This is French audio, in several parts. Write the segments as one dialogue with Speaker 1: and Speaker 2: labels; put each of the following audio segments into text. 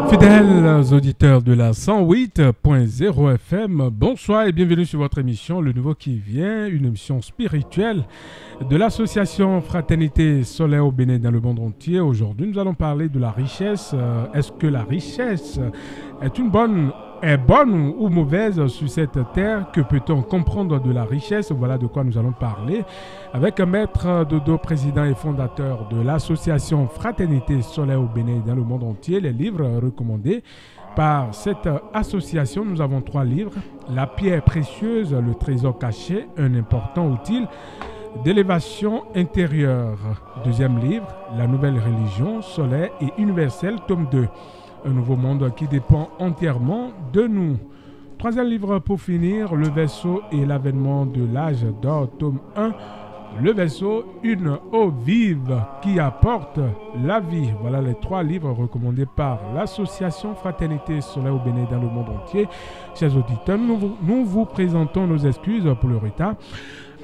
Speaker 1: Fidèles auditeurs de la 108.0 FM, bonsoir et bienvenue sur votre émission Le Nouveau qui vient, une émission spirituelle de l'association Fraternité Solaire au Bénin dans le monde entier. Aujourd'hui, nous allons parler de la richesse. Est-ce que la richesse est bonne ou mauvaise sur cette terre? Que peut-on comprendre de la richesse? Voilà de quoi nous allons parler avec Maître Dodo, président et fondateur de l'association Fraternité Solaire au Bénin dans le monde entier. Les livres recommandés par cette association, nous avons 3 livres. La pierre précieuse, le trésor caché, un important outil d'élévation intérieure. Deuxième livre, La nouvelle religion solaire et universelle, tome 2. Un nouveau monde qui dépend entièrement de nous. Troisième livre pour finir, Le vaisseau et l'avènement de l'âge d'or, tome 1. Le vaisseau, une eau vive qui apporte la vie. Voilà les 3 livres recommandés par l'association Fraternité Solaire au Bénin dans le monde entier. Chers auditeurs, nous vous présentons nos excuses pour le retard.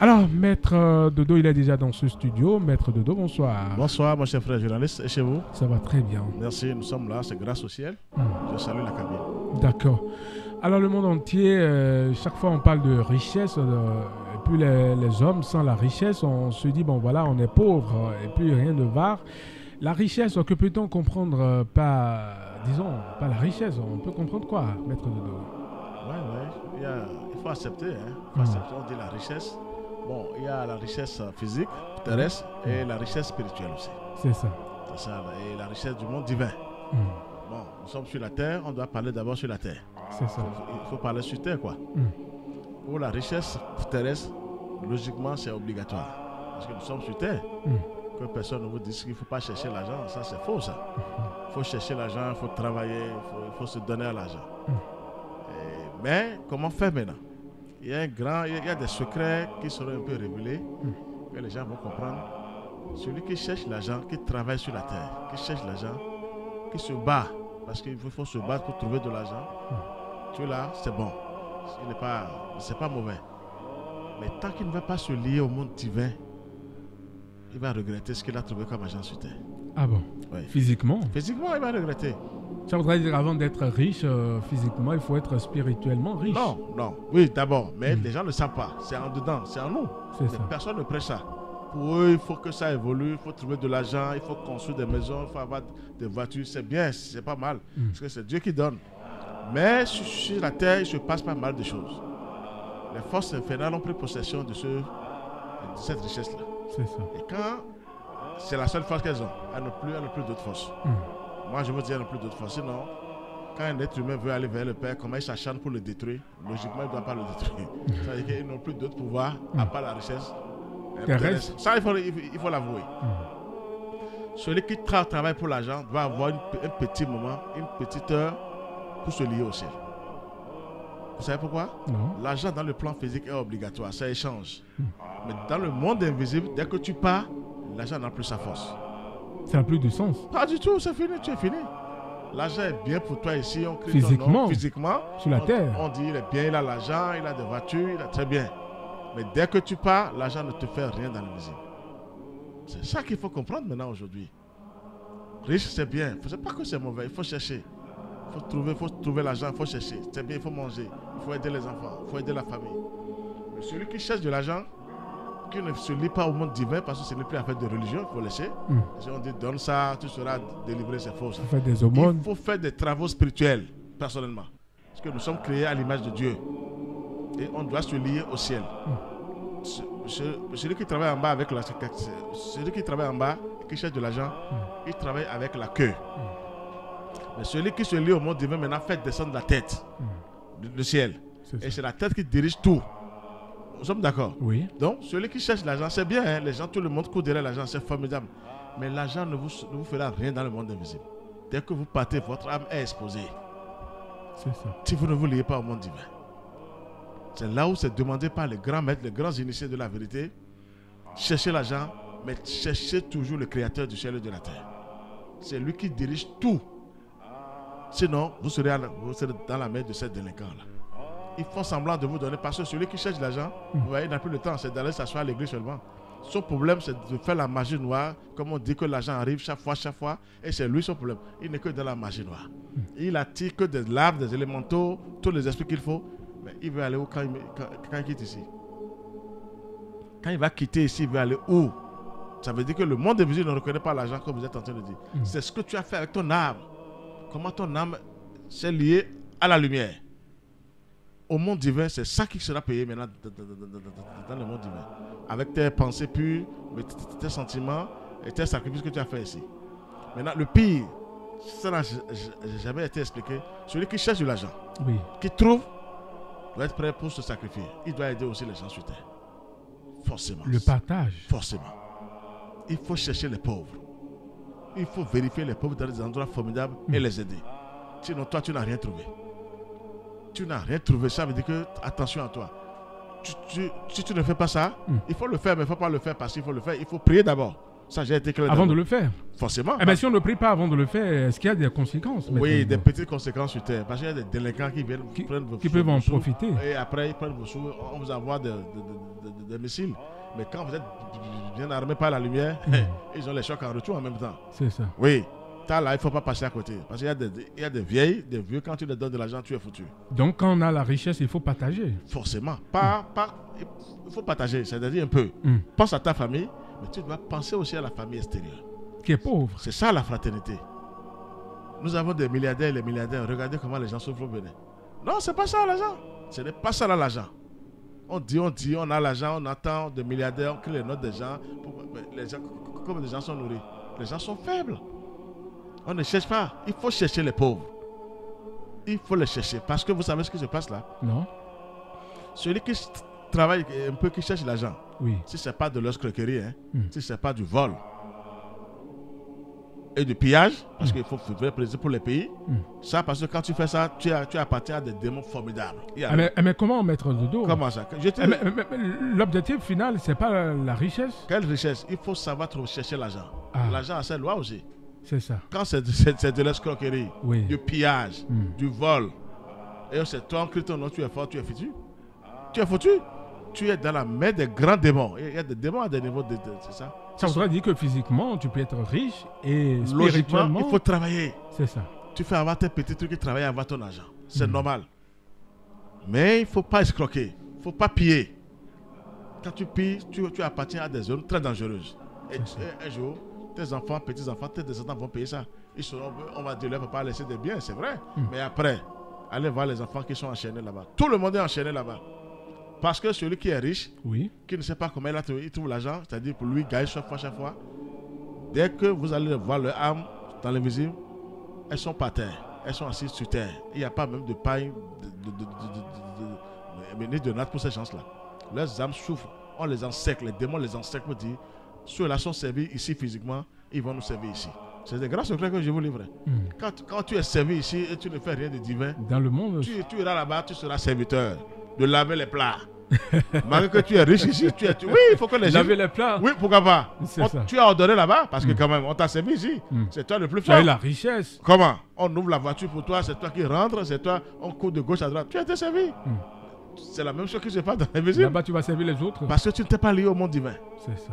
Speaker 1: Alors, Maître Dodo, il est déjà dans ce studio. Maître Dodo, bonsoir.
Speaker 2: Bonsoir, mon cher frère journaliste. Et chez vous?
Speaker 1: Ça va très bien.
Speaker 2: Merci, nous sommes là, c'est grâce au ciel. Je salue la cabine.
Speaker 1: D'accord. Alors, le monde entier, chaque fois on parle de richesse, et puis les hommes, sans la richesse, on se dit, bon voilà, on est pauvre, et puis rien ne va. La richesse, que peut-on comprendre par, disons, pas la richesse, on peut comprendre quoi, Maître Dodo?
Speaker 2: Ouais, il faut accepter, hein. Il faut accepter, on dit la richesse. Bon, il y a la richesse physique, terrestre, et la richesse spirituelle aussi.
Speaker 1: C'est ça.
Speaker 2: C'est ça, et la richesse du monde divin. Bon, nous sommes sur la terre, on doit parler d'abord sur la terre.
Speaker 1: C'est ça.
Speaker 2: Il faut parler sur terre, quoi. Pour la richesse terrestre, logiquement, c'est obligatoire. Parce que nous sommes sur terre. Que personne ne vous dise qu'il ne faut pas chercher l'argent, ça c'est faux, ça. Il faut chercher l'argent, il faut travailler, il faut se donner à l'argent. Mais comment faire maintenant? Il y a des secrets qui seront un peu révélés, que les gens vont comprendre. Celui qui cherche l'argent, qui travaille sur la terre, qui cherche l'argent, qui se bat, parce qu'il faut se battre pour trouver de l'argent, tu là, c'est bon. C'est pas mauvais. Mais tant qu'il ne va pas se lier au monde divin, il va regretter ce qu'il a trouvé comme argent sur terre.
Speaker 1: Ah bon?
Speaker 2: Oui.
Speaker 1: Physiquement?
Speaker 2: Physiquement, il va regretter.
Speaker 1: Ça voudrait dire avant d'être riche physiquement, il faut être spirituellement riche.
Speaker 2: Non. Oui, d'abord. Mais les gens ne le savent pas. C'est en dedans, c'est en nous.
Speaker 1: C'est ça.
Speaker 2: Personne ne prêche ça. Pour eux, il faut que ça évolue, il faut trouver de l'argent, il faut construire des maisons, il faut avoir des voitures. C'est bien, c'est pas mal. Parce que c'est Dieu qui donne. Mais sur la terre, il se passe pas mal de choses. Les forces infernales ont pris possession de cette richesse-là.
Speaker 1: C'est ça.
Speaker 2: Et quand c'est la seule force qu'elles ont, elles n'ont plus d'autres forces. Moi, je veux dire, elles n'ont plus d'autres forces. Sinon, quand un être humain veut aller vers le Père, comment il s'acharne pour le détruire? Logiquement, il ne doit pas le détruire. Ça veut dire qu'ils n'ont plus d'autres pouvoirs, à part la richesse. Ça, il faut l'avouer. Celui qui travaille pour l'argent doit avoir un petit moment, une petite heure pour se lier au ciel. Vous savez pourquoi? L'argent dans le plan physique est obligatoire, ça échange. Mais dans le monde invisible, dès que tu pars, l'argent n'a plus sa force.
Speaker 1: Ça n'a plus de sens.
Speaker 2: Pas du tout, c'est fini, tu es fini. L'argent est bien pour toi ici, on crie
Speaker 1: physiquement,
Speaker 2: ton nom, physiquement.
Speaker 1: Sur la terre.
Speaker 2: On dit il est bien, il a l'argent, il a des voitures, il a très bien. Mais dès que tu pars, l'argent ne te fait rien dans l'invisible. C'est ça qu'il faut comprendre maintenant aujourd'hui. Riche, c'est bien. C'est pas que c'est mauvais, il faut chercher. Il faut trouver l'argent, il faut chercher. C'est bien, il faut manger, il faut aider les enfants, il faut aider la famille. Mais celui qui cherche de l'argent, qui ne se lie pas au monde divin, parce que ce n'est plus affaire de religion, il faut laisser. Si on dit donne ça, tu seras délivré, c'est faux. Ça. Il faut faire des travaux spirituels, personnellement. Parce que nous sommes créés à l'image de Dieu. Et on doit se lier au ciel. Celui qui travaille en bas avec celui qui travaille en bas, qui cherche de l'argent, il travaille avec la queue. Mais celui qui se lie au monde divin maintenant fait descendre la tête, le ciel. Et c'est la tête qui dirige tout. Nous sommes d'accord?
Speaker 1: Oui.
Speaker 2: Donc, celui qui cherche l'argent, c'est bien. Hein? Les gens, tout le monde court derrière l'argent, c'est formidable. Mais l'argent ne vous fera rien dans le monde invisible. Dès que vous partez, votre âme est exposée.
Speaker 1: C'est ça.
Speaker 2: Si vous ne vous liez pas au monde divin. C'est là où c'est demandé par les grands maîtres, les grands initiés de la vérité. Cherchez l'argent, mais cherchez toujours le créateur du ciel et de la terre. C'est lui qui dirige tout. Sinon, vous serez dans la main de ces délinquants-là. Ils font semblant de vous donner, parce que celui qui cherche l'argent, vous voyez, il n'a plus le temps, c'est d'aller s'asseoir à l'église seulement. Son problème, c'est de faire la magie noire, comme on dit que l'argent arrive chaque fois, et c'est lui son problème. Il n'est que dans la magie noire. Il attire que des larves, des élémentaux, tous les esprits qu'il faut, mais il veut aller où quand il quitte ici? Quand il va quitter ici, il veut aller où? Ça veut dire que le monde invisible ne reconnaît pas l'argent comme vous êtes en train de dire. C'est ce que tu as fait avec ton âme. Comment ton âme s'est liée à la lumière. Au monde divin, c'est ça qui sera payé maintenant dans le monde divin. Avec tes pensées pures, tes sentiments et tes sacrifices que tu as fait ici. Maintenant, le pire, ça n'a jamais été expliqué. Celui qui cherche de l'argent, qui trouve, doit être prêt pour se sacrifier. Il doit aider aussi les gens sur terre. Forcément.
Speaker 1: Le partage.
Speaker 2: Forcément. Il faut chercher les pauvres. Il faut vérifier les pauvres dans des endroits formidables et les aider. Sinon, toi, tu n'as rien trouvé. Tu n'as rien trouvé. Ça veut dire que, attention à toi. Si tu ne fais pas ça, il faut le faire, mais il ne faut pas le faire parce qu'il faut le faire. Il faut prier d'abord. Ça, j'ai été clair.
Speaker 1: Avant de le faire.
Speaker 2: Forcément.
Speaker 1: Eh bien, si on ne prie pas avant de le faire, est-ce qu'il y a des conséquences?
Speaker 2: Oui, des petites conséquences sur terre. Parce qu'il y a des délinquants qui viennent prendre vos sous.
Speaker 1: Qui peuvent en profiter.
Speaker 2: Et après, ils prennent vos sous. On vous envoie des missiles. Mais quand vous êtes bien armé par la lumière, ils ont les chocs en retour en même temps.
Speaker 1: C'est ça.
Speaker 2: Oui. Là, il ne faut pas passer à côté. Parce qu'il y a des vieilles, des vieux, quand tu leur donnes de l'argent, tu es foutu.
Speaker 1: Donc, quand on a la richesse, il faut partager.
Speaker 2: Forcément. Il faut partager, c'est-à-dire un peu. Pense à ta famille, mais tu dois penser aussi à la famille extérieure.
Speaker 1: Qui est pauvre.
Speaker 2: C'est ça la fraternité. Nous avons des milliardaires et les milliardaires. Regardez comment les gens souffrent au Bénin. Non, ce n'est pas ça l'argent. Ce n'est pas ça l'argent. On dit, on a l'argent, on attend des milliardaires, on crée les notes des gens. Comme les gens sont nourris. Les gens sont faibles. On ne cherche pas. Il faut chercher les pauvres. Il faut les chercher. Parce que vous savez ce qui se passe là?
Speaker 1: Non.
Speaker 2: Celui qui travaille un peu, qui cherche l'argent.
Speaker 1: Oui.
Speaker 2: Si ce n'est pas de l'escroquerie, si ce n'est pas du vol et du pillage, parce qu'il faut faire plaisir pour les pays, ça, parce que quand tu fais ça, tu appartiens à des démons formidables. Mais
Speaker 1: comment mettre le dos?
Speaker 2: Comment ça?
Speaker 1: L'objectif final, ce n'est pas la richesse?
Speaker 2: Quelle richesse? Il faut savoir chercher l'argent. L'argent a ses lois aussi.
Speaker 1: C'est ça.
Speaker 2: Quand c'est de l'escroquerie, du pillage, du vol, et c'est toi, en crie ton nom, tu es fort, tu es foutu. Tu es foutu. Tu es dans la main des grands démons. Il y a des démons à des niveaux c'est ça.
Speaker 1: Ça voudrait dire que physiquement, tu peux être riche et spirituellement...
Speaker 2: Logiquement, il faut travailler.
Speaker 1: C'est ça.
Speaker 2: Tu fais avoir tes petits trucs et travailler à avoir ton argent. C'est normal. Mais il ne faut pas escroquer. Il ne faut pas piller. Quand tu pilles, tu appartiens à des zones très dangereuses. Et un jour, tes enfants, petits-enfants, tes descendants vont payer ça. On va dire, leur papa laisser des biens, c'est vrai. Mais après, allez voir les enfants qui sont enchaînés là-bas. Tout le monde est enchaîné là-bas. Parce que celui qui est riche, qui ne sait pas comment il trouve l'argent, c'est-à-dire pour lui, gagner chaque fois, dès que vous allez voir leur âme dans l'invisible, elles sont par terre, elles sont assises sur terre. Il n'y a pas même de paille, ni de natte pour ces gens-là. Leurs âmes souffrent, on les enseigne, les démons les enseignent pour dire, ceux-là sont servis ici physiquement, ils vont nous servir ici. C'est des grands secrets que je vous livre. Quand tu es servi ici et tu ne fais rien de divin,
Speaker 1: dans le monde,
Speaker 2: tu iras là-bas, tu seras serviteur de laver les plats. Malgré que tu es riche ici, oui, il faut que les gens...
Speaker 1: Laver les plats.
Speaker 2: Oui, pourquoi pas? Tu as ordonné là-bas, parce que quand même, on t'a servi ici. C'est toi le plus fort.
Speaker 1: Tu as la richesse.
Speaker 2: Comment? On ouvre la voiture pour toi, c'est toi qui rentres, c'est toi, on court de gauche à droite. Tu as été servi. C'est la même chose qui se passe dans l'invisible.
Speaker 1: Là-bas, tu vas servir les autres.
Speaker 2: Parce que tu ne t'es pas lié au monde divin.
Speaker 1: C'est ça.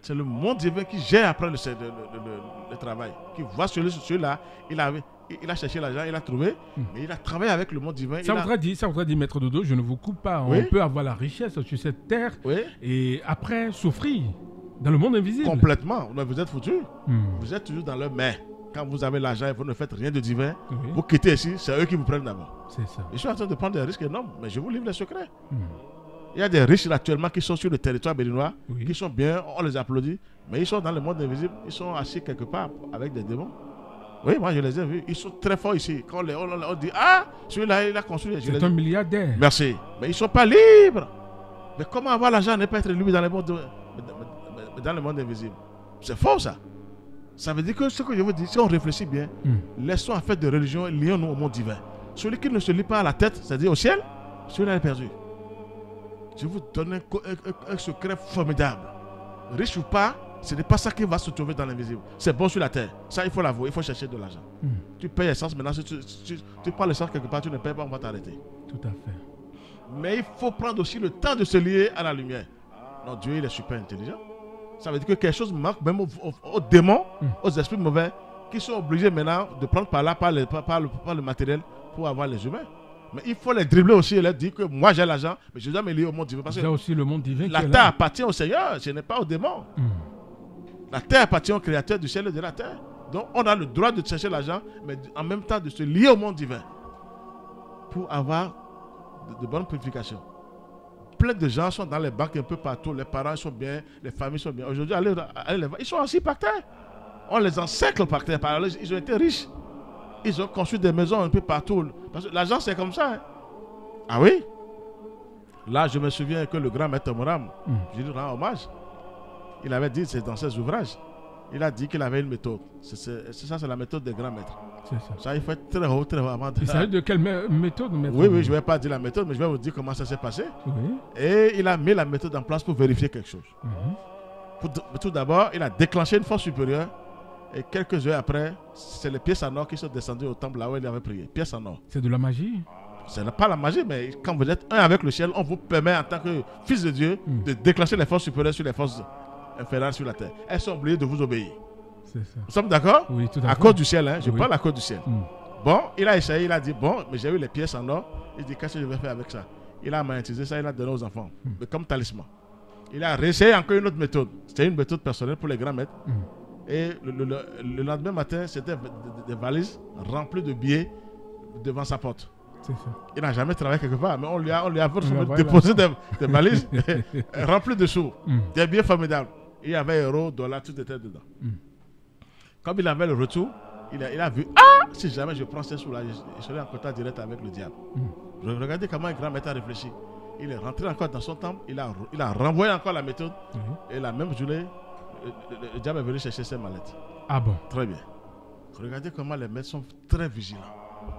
Speaker 2: C'est le monde divin qui gère après le travail. Qui voit celui-là, il a cherché l'argent, il a trouvé, mais il a travaillé avec le monde divin.
Speaker 1: Ça voudrait dire, maître Dodo, je ne vous coupe pas. On peut avoir la richesse sur cette terre et après souffrir dans le monde invisible.
Speaker 2: Complètement. Vous êtes foutus. Vous êtes toujours dans leur main. Quand vous avez l'argent et vous ne faites rien de divin, vous quittez ici, c'est eux qui vous prennent d'abord.
Speaker 1: C'est ça.
Speaker 2: Ils sont en train de prendre des risques énormes, mais je vous livre les secrets. Il y a des riches actuellement qui sont sur le territoire béninois, qui sont bien, on les applaudit, mais ils sont dans le monde invisible, ils sont assis quelque part avec des démons. Oui, moi je les ai vus, ils sont très forts ici. Quand on dit, ah, celui-là il a construit.
Speaker 1: C'est un milliardaire.
Speaker 2: Merci. Mais ils ne sont pas libres. Mais comment avoir l'argent ne pas être libre dans le monde invisible? C'est faux ça. Ça veut dire que ce que je veux dire, si on réfléchit bien, laissons en fait de religion, lions-nous au monde divin. Celui qui ne se lie pas à la tête, c'est-à-dire au ciel, celui-là est perdu. Je vous donne un secret formidable. Riche ou pas, ce n'est pas ça qui va se trouver dans l'invisible. C'est bon sur la terre. Ça, il faut l'avouer, il faut chercher de l'argent. Tu payes l'essence, maintenant, si tu prends l'essence quelque part, tu ne payes pas, on va t'arrêter.
Speaker 1: Tout à fait.
Speaker 2: Mais il faut prendre aussi le temps de se lier à la lumière. Non, Dieu, il est super intelligent. Ça veut dire que quelque chose manque même aux démons, aux esprits mauvais, qui sont obligés maintenant de prendre par là, par le matériel, pour avoir les humains. Mais il faut les dribbler aussi et leur dire que moi j'ai l'argent, mais je dois me lier au monde divin. Parce que
Speaker 1: aussi le monde divin
Speaker 2: la terre appartient au Seigneur, ce n'est pas aux démons. La terre appartient au Créateur du ciel et de la terre. Donc on a le droit de chercher l'argent, mais en même temps de se lier au monde divin pour avoir de bonnes purifications. Plein de gens sont dans les banques un peu partout, les parents sont bien, les familles sont bien. Aujourd'hui, allez les voir, ils sont assis par terre. On les encercle par terre. Ils ont été riches. Ils ont construit des maisons un peu partout. Parce que l'argent, c'est comme ça. Hein. Ah oui? Là, je me souviens que le grand maître Moram, je lui rends hommage. Il avait dit, c'est dans ses ouvrages, il a dit qu'il avait une méthode. C'est la méthode des grands maîtres. C'est ça. Ça, il faut être très haut avant de...
Speaker 1: Il s'agit de quelle méthode, maître?
Speaker 2: Oui, je ne vais pas dire la méthode, mais je vais vous dire comment ça s'est passé. Oui. Et il a mis la méthode en place pour vérifier quelque chose. Tout d'abord, il a déclenché une force supérieure. Et quelques heures après, c'est les pièces en or qui sont descendues au temple là où il avait prié. Pièces en or.
Speaker 1: C'est de la magie?
Speaker 2: Ce n'est pas la magie, mais quand vous êtes un avec le ciel, on vous permet en tant que fils de Dieu de déclencher les forces supérieures sur les forces infernales sur la terre. Elles sont obligées de vous obéir. C'est ça. Nous sommes d'accord?
Speaker 1: Oui, tout à fait.
Speaker 2: À cause du ciel, hein? Je parle à cause du ciel. Bon, il a essayé, il a dit, bon, mais j'ai eu les pièces en or. Il dit, qu'est-ce que je vais faire avec ça? Il a magnétisé ça, il a donné aux enfants, mais comme talisman. Il a réessayé encore une autre méthode. C'était une méthode personnelle pour les grands maîtres. Et le lendemain matin, c'était des valises remplies de billets devant sa porte. C'est ça. Il n'a jamais travaillé quelque part, mais on lui a déposé des valises remplies de sous, des billets formidables. Il y avait euros, dollars, tout était dedans. Comme il avait le retour, il a vu, si jamais je prends ces sous-là, je serai en contact direct avec le diable. Regardez comment un grand maître a réfléchi. Il est rentré encore dans son temple, il a renvoyé encore la méthode, et la même journée, le diable est venu chercher ses mallettes.
Speaker 1: Ah bon?
Speaker 2: Très bien. Regardez comment les maîtres sont très vigilants,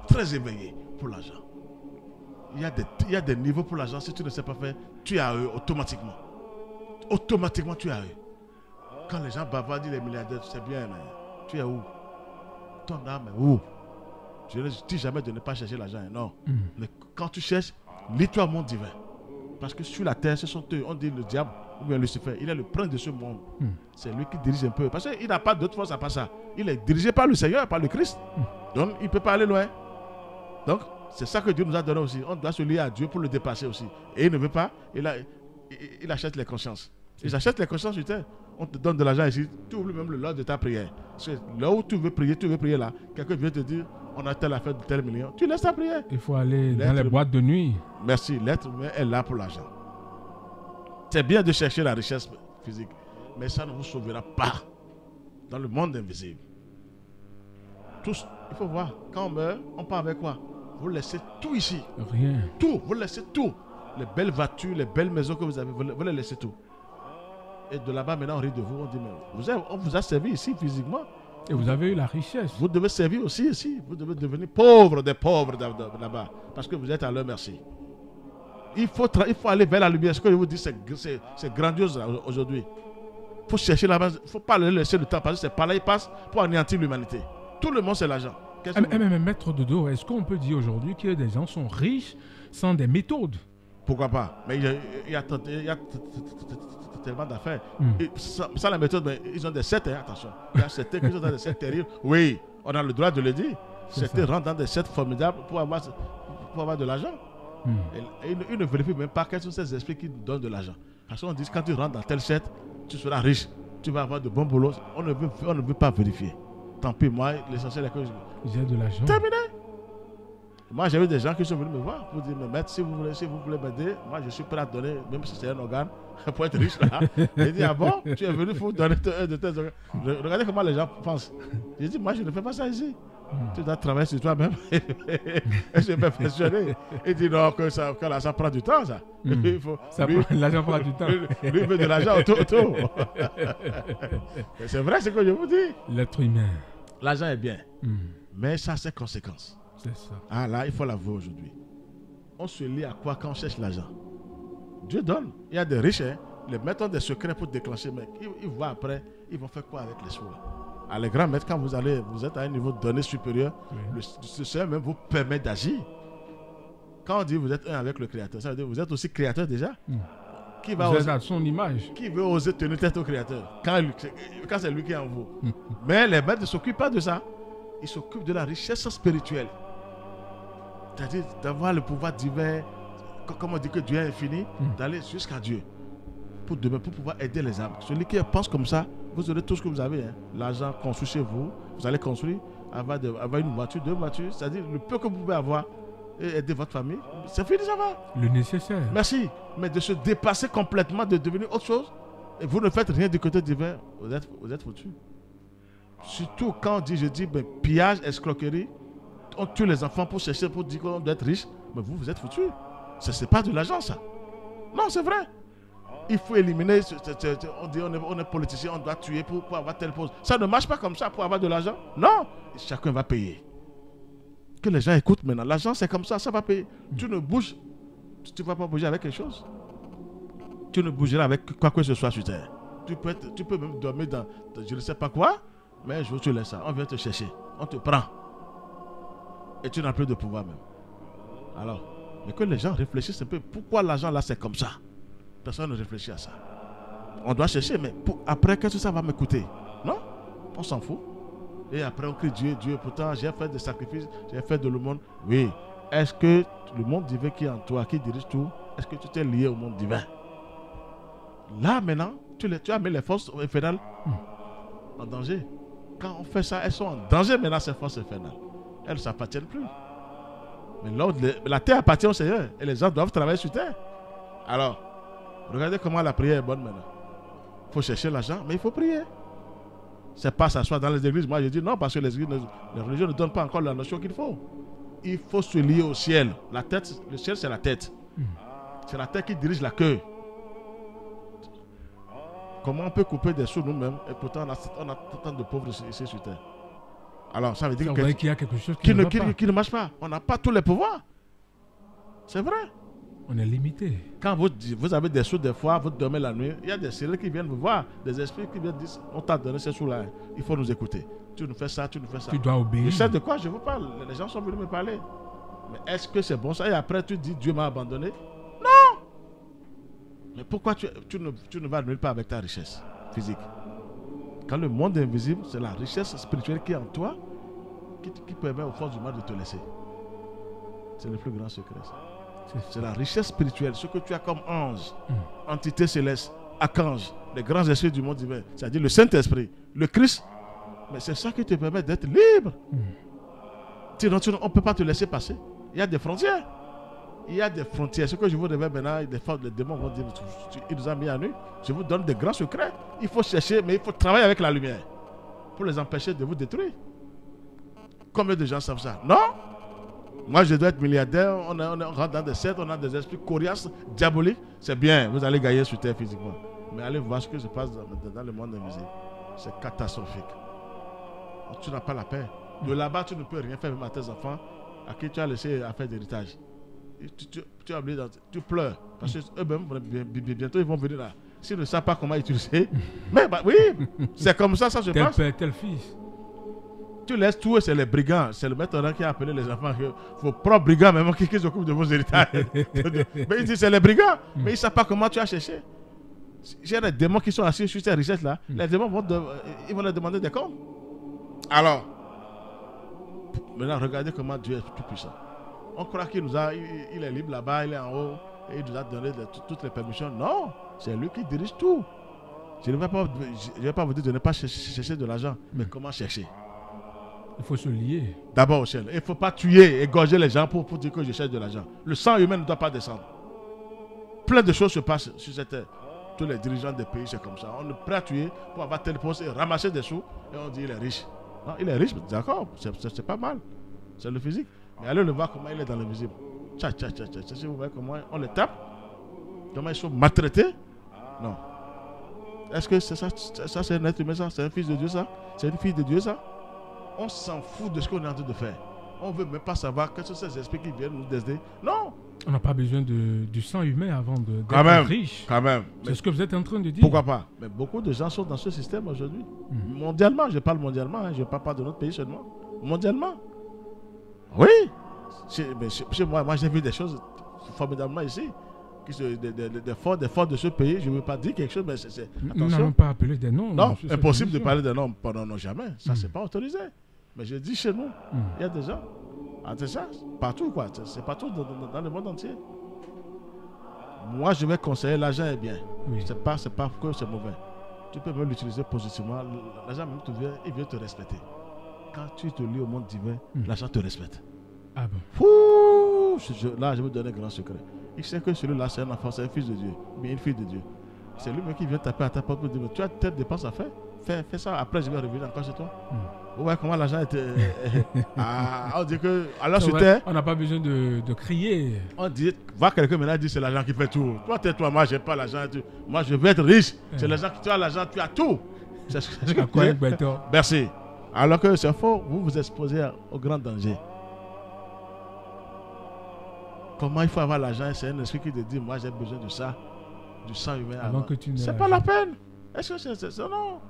Speaker 2: très éveillés pour l'argent. Il y a des niveaux pour l'argent. Si tu ne sais pas faire, tu es à eux automatiquement. Automatiquement, tu es à eux. Quand les gens bavardent, les milliardaires, c'est bien, mais tu es où? Ton âme est où? Je ne dis jamais de ne pas chercher l'argent, non. Mais quand tu cherches, lis-toi au monde divin. Parce que sur la terre, ce sont eux. On dit le diable ou bien Lucifer. Il est le prince de ce monde. C'est lui qui dirige un peu. Parce qu'il n'a pas d'autre force à part ça. Il est dirigé par le Seigneur, par le Christ. Donc, il ne peut pas aller loin. Donc, c'est ça que Dieu nous a donné aussi. On doit se lier à Dieu pour le dépasser aussi. Et il ne veut pas. Il achète les consciences. Il achète les consciences sur terre. On te donne de l'argent ici. Tu oublies même l'heure de ta prière. Parce que là où tu veux prier là. Quelqu'un vient te dire, on a telle affaire de tel million. Tu laisses ta prière.
Speaker 1: Il faut aller dans les boîtes de nuit.
Speaker 2: Merci. L'être humain est là pour l'argent. C'est bien de chercher la richesse physique. Mais ça ne vous sauvera pas dans le monde invisible. Tous, il faut voir. Quand on meurt, on part avec quoi? Vous laissez tout ici.
Speaker 1: Rien.
Speaker 2: Tout. Vous laissez tout. Les belles voitures, les belles maisons que vous avez, vous les laissez tout. Et de là-bas, maintenant, on rit de vous. On dit, mais on vous a servi ici physiquement.
Speaker 1: Et vous avez eu la richesse.
Speaker 2: Vous devez servir aussi ici. Vous devez devenir pauvre des pauvres là-bas. Parce que vous êtes à leur merci. Il faut aller vers la lumière. Ce que je vous dis, c'est grandiose aujourd'hui. Il faut chercher là-bas. Il ne faut pas leur laisser le temps. Parce que c'est par là qu'il passe pour anéantir l'humanité. Tout le monde, c'est l'argent.
Speaker 1: Mais maître Dodo, est-ce qu'on peut dire aujourd'hui que des gens sont riches sans des méthodes?
Speaker 2: Pourquoi pas? Mais il y a tellement d'affaires. Sans la méthode, mais ils ont des sectes, hein, attention. Il y a certains qui sont dans des sectes terribles. Oui, on a le droit de le dire. Certains rentrent dans des sectes formidables pour avoir de l'argent. Et ils ne vérifient même pas quels sont ces esprits qui donnent de l'argent. Parce qu'on dit que quand tu rentres dans tel secte, tu seras riche, tu vas avoir de bons boulots. On ne veut pas vérifier. Tant pis, moi, l'essentiel est que
Speaker 1: j'ai de l'argent.
Speaker 2: Terminé. Moi, j'ai eu des gens qui sont venus me voir pour dire, mais maître, si vous voulez m'aider, moi, je suis prêt à donner, même si c'est un organe, pour être riche là. J'ai dit, ah bon, tu es venu pour donner un de tes organes. Regardez comment les gens pensent. J'ai dit, moi, je ne fais pas ça ici. Tu dois travailler sur toi-même. Et je vais perfectionner. Il dit, non, que ça prend du temps, ça.
Speaker 1: L'argent prend du temps.
Speaker 2: Lui, il veut de l'argent autour. C'est vrai ce que je vous dis.
Speaker 1: L'être humain.
Speaker 2: L'argent est bien. Mais ça a ses conséquences.
Speaker 1: C'est ça.
Speaker 2: Ah là, il faut l'avouer aujourd'hui. On se lie à quoi quand on cherche l'argent? Dieu donne. Il y a des riches, hein. Les maîtres ont des secrets pour déclencher, mais ils voient après, ils vont faire quoi avec les sous là? Ah, les grands maîtres, quand vous êtes à un niveau de données supérieur, le Seigneur même vous permet d'agir. Quand on dit vous êtes un avec le Créateur, ça veut dire que vous êtes aussi créateur déjà. Qui va oser,
Speaker 1: à son image.
Speaker 2: qui veut oser tenir tête au Créateur quand c'est lui qui est en vous. Mais les maîtres ne s'occupent pas de ça. Ils s'occupent de la richesse spirituelle. C'est-à-dire d'avoir le pouvoir divin, comme on dit que Dieu est infini, d'aller jusqu'à Dieu. Pour demain, pour pouvoir aider les âmes. Celui qui pense comme ça, vous aurez tout ce que vous avez. Hein. L'argent construit chez vous, vous allez construire, avoir une voiture, 2 voitures, c'est-à-dire le peu que vous pouvez avoir et aider votre famille, c'est fini, ça va.
Speaker 1: Le nécessaire.
Speaker 2: Merci. Mais de se dépasser complètement, de devenir autre chose, et vous ne faites rien du côté divin, vous êtes foutus. Surtout quand on dit, pillage, escroquerie, on tue les enfants pour chercher, pour dire qu'on doit être riche, mais vous êtes foutus. Ce n'est pas de l'argent, ça. Non, c'est vrai. Il faut éliminer, on dit on est politicien, on doit tuer pour avoir telle pause. Ça ne marche pas comme ça pour avoir de l'argent. Non, chacun va payer. Que les gens écoutent maintenant. L'argent, c'est comme ça va payer. Tu ne bouges, tu ne vas pas bouger avec quelque chose. Tu ne bougeras avec quoi que ce soit sur terre. Tu peux même dormir dans je ne sais pas quoi, mais un jour tu laisses ça. On vient te chercher, on te prend. Et tu n'as plus de pouvoir même. Alors, mais que les gens réfléchissent un peu. Pourquoi l'argent là c'est comme ça? Personne ne réfléchit à ça. On doit chercher, mais après, qu'est-ce que ça va me coûter? Non, on s'en fout. Et après, on crie Dieu, Dieu. Pourtant, j'ai fait des sacrifices, j'ai fait de l'aumône. Oui. Est-ce que le monde divin qui est en toi, qui dirige tout, est-ce que tu t'es lié au monde divin? Là, maintenant, tu as mis les forces infernales en danger. Quand on fait ça, elles sont en danger maintenant, ces forces infernales. Elles ne s'appartiennent plus. Mais la terre appartient au Seigneur. Et les gens doivent travailler sur terre. Alors, regardez comment la prière est bonne maintenant. Il faut chercher l'argent, mais il faut prier. C'est pas s'asseoir dans les églises. Moi, je dis non, parce que les religions ne donnent pas encore la notion qu'il faut. Il faut se lier au ciel. La tête, le ciel, c'est la tête. C'est la tête qui dirige la queue. Comment on peut couper des sous nous-mêmes et pourtant on a tant de pauvres ici sur terre. Alors, ça veut dire
Speaker 1: qu'il y a quelque chose
Speaker 2: qui ne marche pas. On n'a pas tous les pouvoirs. C'est vrai.
Speaker 1: On est limité.
Speaker 2: Quand vous avez des sous, des fois, vous dormez la nuit, il y a des sérieux qui viennent vous voir, des esprits qui viennent dire, on t'a donné ces sous-là, il faut nous écouter. Tu nous fais ça, tu nous fais ça.
Speaker 1: Tu dois obéir.
Speaker 2: Je sais de quoi je vous parle. Les gens sont venus me parler. Mais est-ce que c'est bon ça? Et après, tu dis, Dieu m'a abandonné? Non! Mais pourquoi tu ne vas nulle part avec ta richesse physique? Quand le monde est invisible, c'est la richesse spirituelle qui est en toi qui permet aux forces du mal de te laisser. C'est le plus grand secret, ça. C'est la richesse spirituelle, ce que tu as comme ange, entité céleste, archange, les grands esprits du monde divin, c'est-à-dire le Saint-Esprit, le Christ. Mais c'est ça qui te permet d'être libre. Sinon, on ne peut pas te laisser passer. Il y a des frontières. Il y a des frontières. Ce que je vous révèle maintenant, les démons vont dire, il nous a mis à nu. Je vous donne des grands secrets. Il faut chercher, mais il faut travailler avec la lumière pour les empêcher de vous détruire. Combien de gens savent ça? Non? Moi, je dois être milliardaire. On rentre dans des sectes, on a des esprits coriaces, diaboliques. C'est bien, vous allez gagner sur terre physiquement. Mais allez voir ce que se passe dans le monde invisible. C'est catastrophique. Tu n'as pas la paix. De là-bas, tu ne peux rien faire même à tes enfants à qui tu as laissé affaire d'héritage. Tu as oublié, tu pleures. Parce qu'eux-mêmes, bientôt, ils vont venir là. S'ils ne savent pas comment utiliser. Mais oui, c'est comme ça se passe.
Speaker 1: Tel père, tel fils.
Speaker 2: Tu laisses tout et c'est les brigands. C'est le maître qui a appelé les enfants. Vos propres brigands, même qui s'occupent de vos héritages. Mais il dit c'est les brigands. Mais ils ne savent pas comment tu as cherché. J'ai des démons qui sont assis sur ces richesses-là. Les démons ils vont leur demander des comptes. Alors, maintenant, regardez comment Dieu est tout puissant. On croit qu'il il est libre là-bas, il est en haut, et il nous a donné toutes les permissions. Non, c'est lui qui dirige tout. Je ne vais pas vous dire de ne pas chercher de l'argent, mais comment chercher?
Speaker 1: Il faut se lier.
Speaker 2: D'abord au ciel. Il ne faut pas tuer, égorger les gens pour dire que je cherche de l'argent. Le sang humain ne doit pas descendre. Plein de choses se passent sur cette terre. Tous les dirigeants des pays, c'est comme ça. On est prêt à tuer pour avoir tel poste et ramasser des sous, et on dit il est riche. Non, il est riche, d'accord, c'est pas mal. C'est le physique. Mais allez le voir comment il est dans l'invisible. Si vous voyez comment on les tape, comment ils sont maltraités. Non. Est-ce que c'est ça c'est un être humain, ça? C'est un fils de Dieu, ça? C'est une fille de Dieu, ça? On s'en fout de ce qu'on est en train de faire. On ne veut même pas savoir quels sont ces esprits qui viennent nous décider. Non. On
Speaker 1: n'a pas besoin du sang humain avant d'être riche.
Speaker 2: Quand même.
Speaker 1: C'est ce que vous êtes en train de dire.
Speaker 2: Pourquoi pas? Mais beaucoup de gens sont dans ce système aujourd'hui. Mondialement, je parle mondialement. Je ne parle pas de notre pays seulement. Mondialement. Oui. Moi j'ai vu des choses formidablement ici. des forts de ce pays, je ne veux pas dire quelque chose, mais c'est
Speaker 1: Nous
Speaker 2: attention.
Speaker 1: n'allons pas appeler des noms.
Speaker 2: Non,
Speaker 1: sur cette
Speaker 2: impossible de
Speaker 1: émission.
Speaker 2: parler d'un homme pendant non jamais. Ça, c'est pas autorisé. Mais je dis chez nous, il y a des gens. Ah, c'est ça, partout quoi. C'est partout dans le monde entier. Moi, je vais conseiller, l'argent est bien.
Speaker 1: Oui.
Speaker 2: C'est pas que c'est mauvais. Tu peux même l'utiliser positivement. L'argent même il vient te respecter. Quand tu te lis au monde divin, l'argent te respecte.
Speaker 1: Ah bon.
Speaker 2: Fouh, là, je vais vous donner un grand secret. Il sait que celui-là, c'est un enfant, c'est un fils de Dieu, mais une fille de Dieu. C'est lui-même qui vient taper à ta porte pour dire, tu as telle dépense à faire, fais ça, après je vais revenir encore chez toi. Ouais, comment l'argent était... on dit que... Alors
Speaker 1: C'est
Speaker 2: sur
Speaker 1: vrai,
Speaker 2: terre,
Speaker 1: on n'a pas besoin de crier.
Speaker 2: on dit, va quelqu'un maintenant dit c'est l'argent qui fait tout. Toi, tais-toi, moi, j'ai pas l'argent. Moi, je veux être riche. C'est l'argent qui tu as l'argent, tu as tout. C'est ce que
Speaker 1: À quoi, Beto?
Speaker 2: Merci. Alors que c'est faux, vous vous exposez au grand danger. Comment il faut avoir l'argent? C'est un esprit qui te dit, moi j'ai besoin de ça, du sang humain.
Speaker 1: Avant que tu n'aies
Speaker 2: c'est pas
Speaker 1: l'argent.
Speaker 2: la peine. Est-ce que c'est non?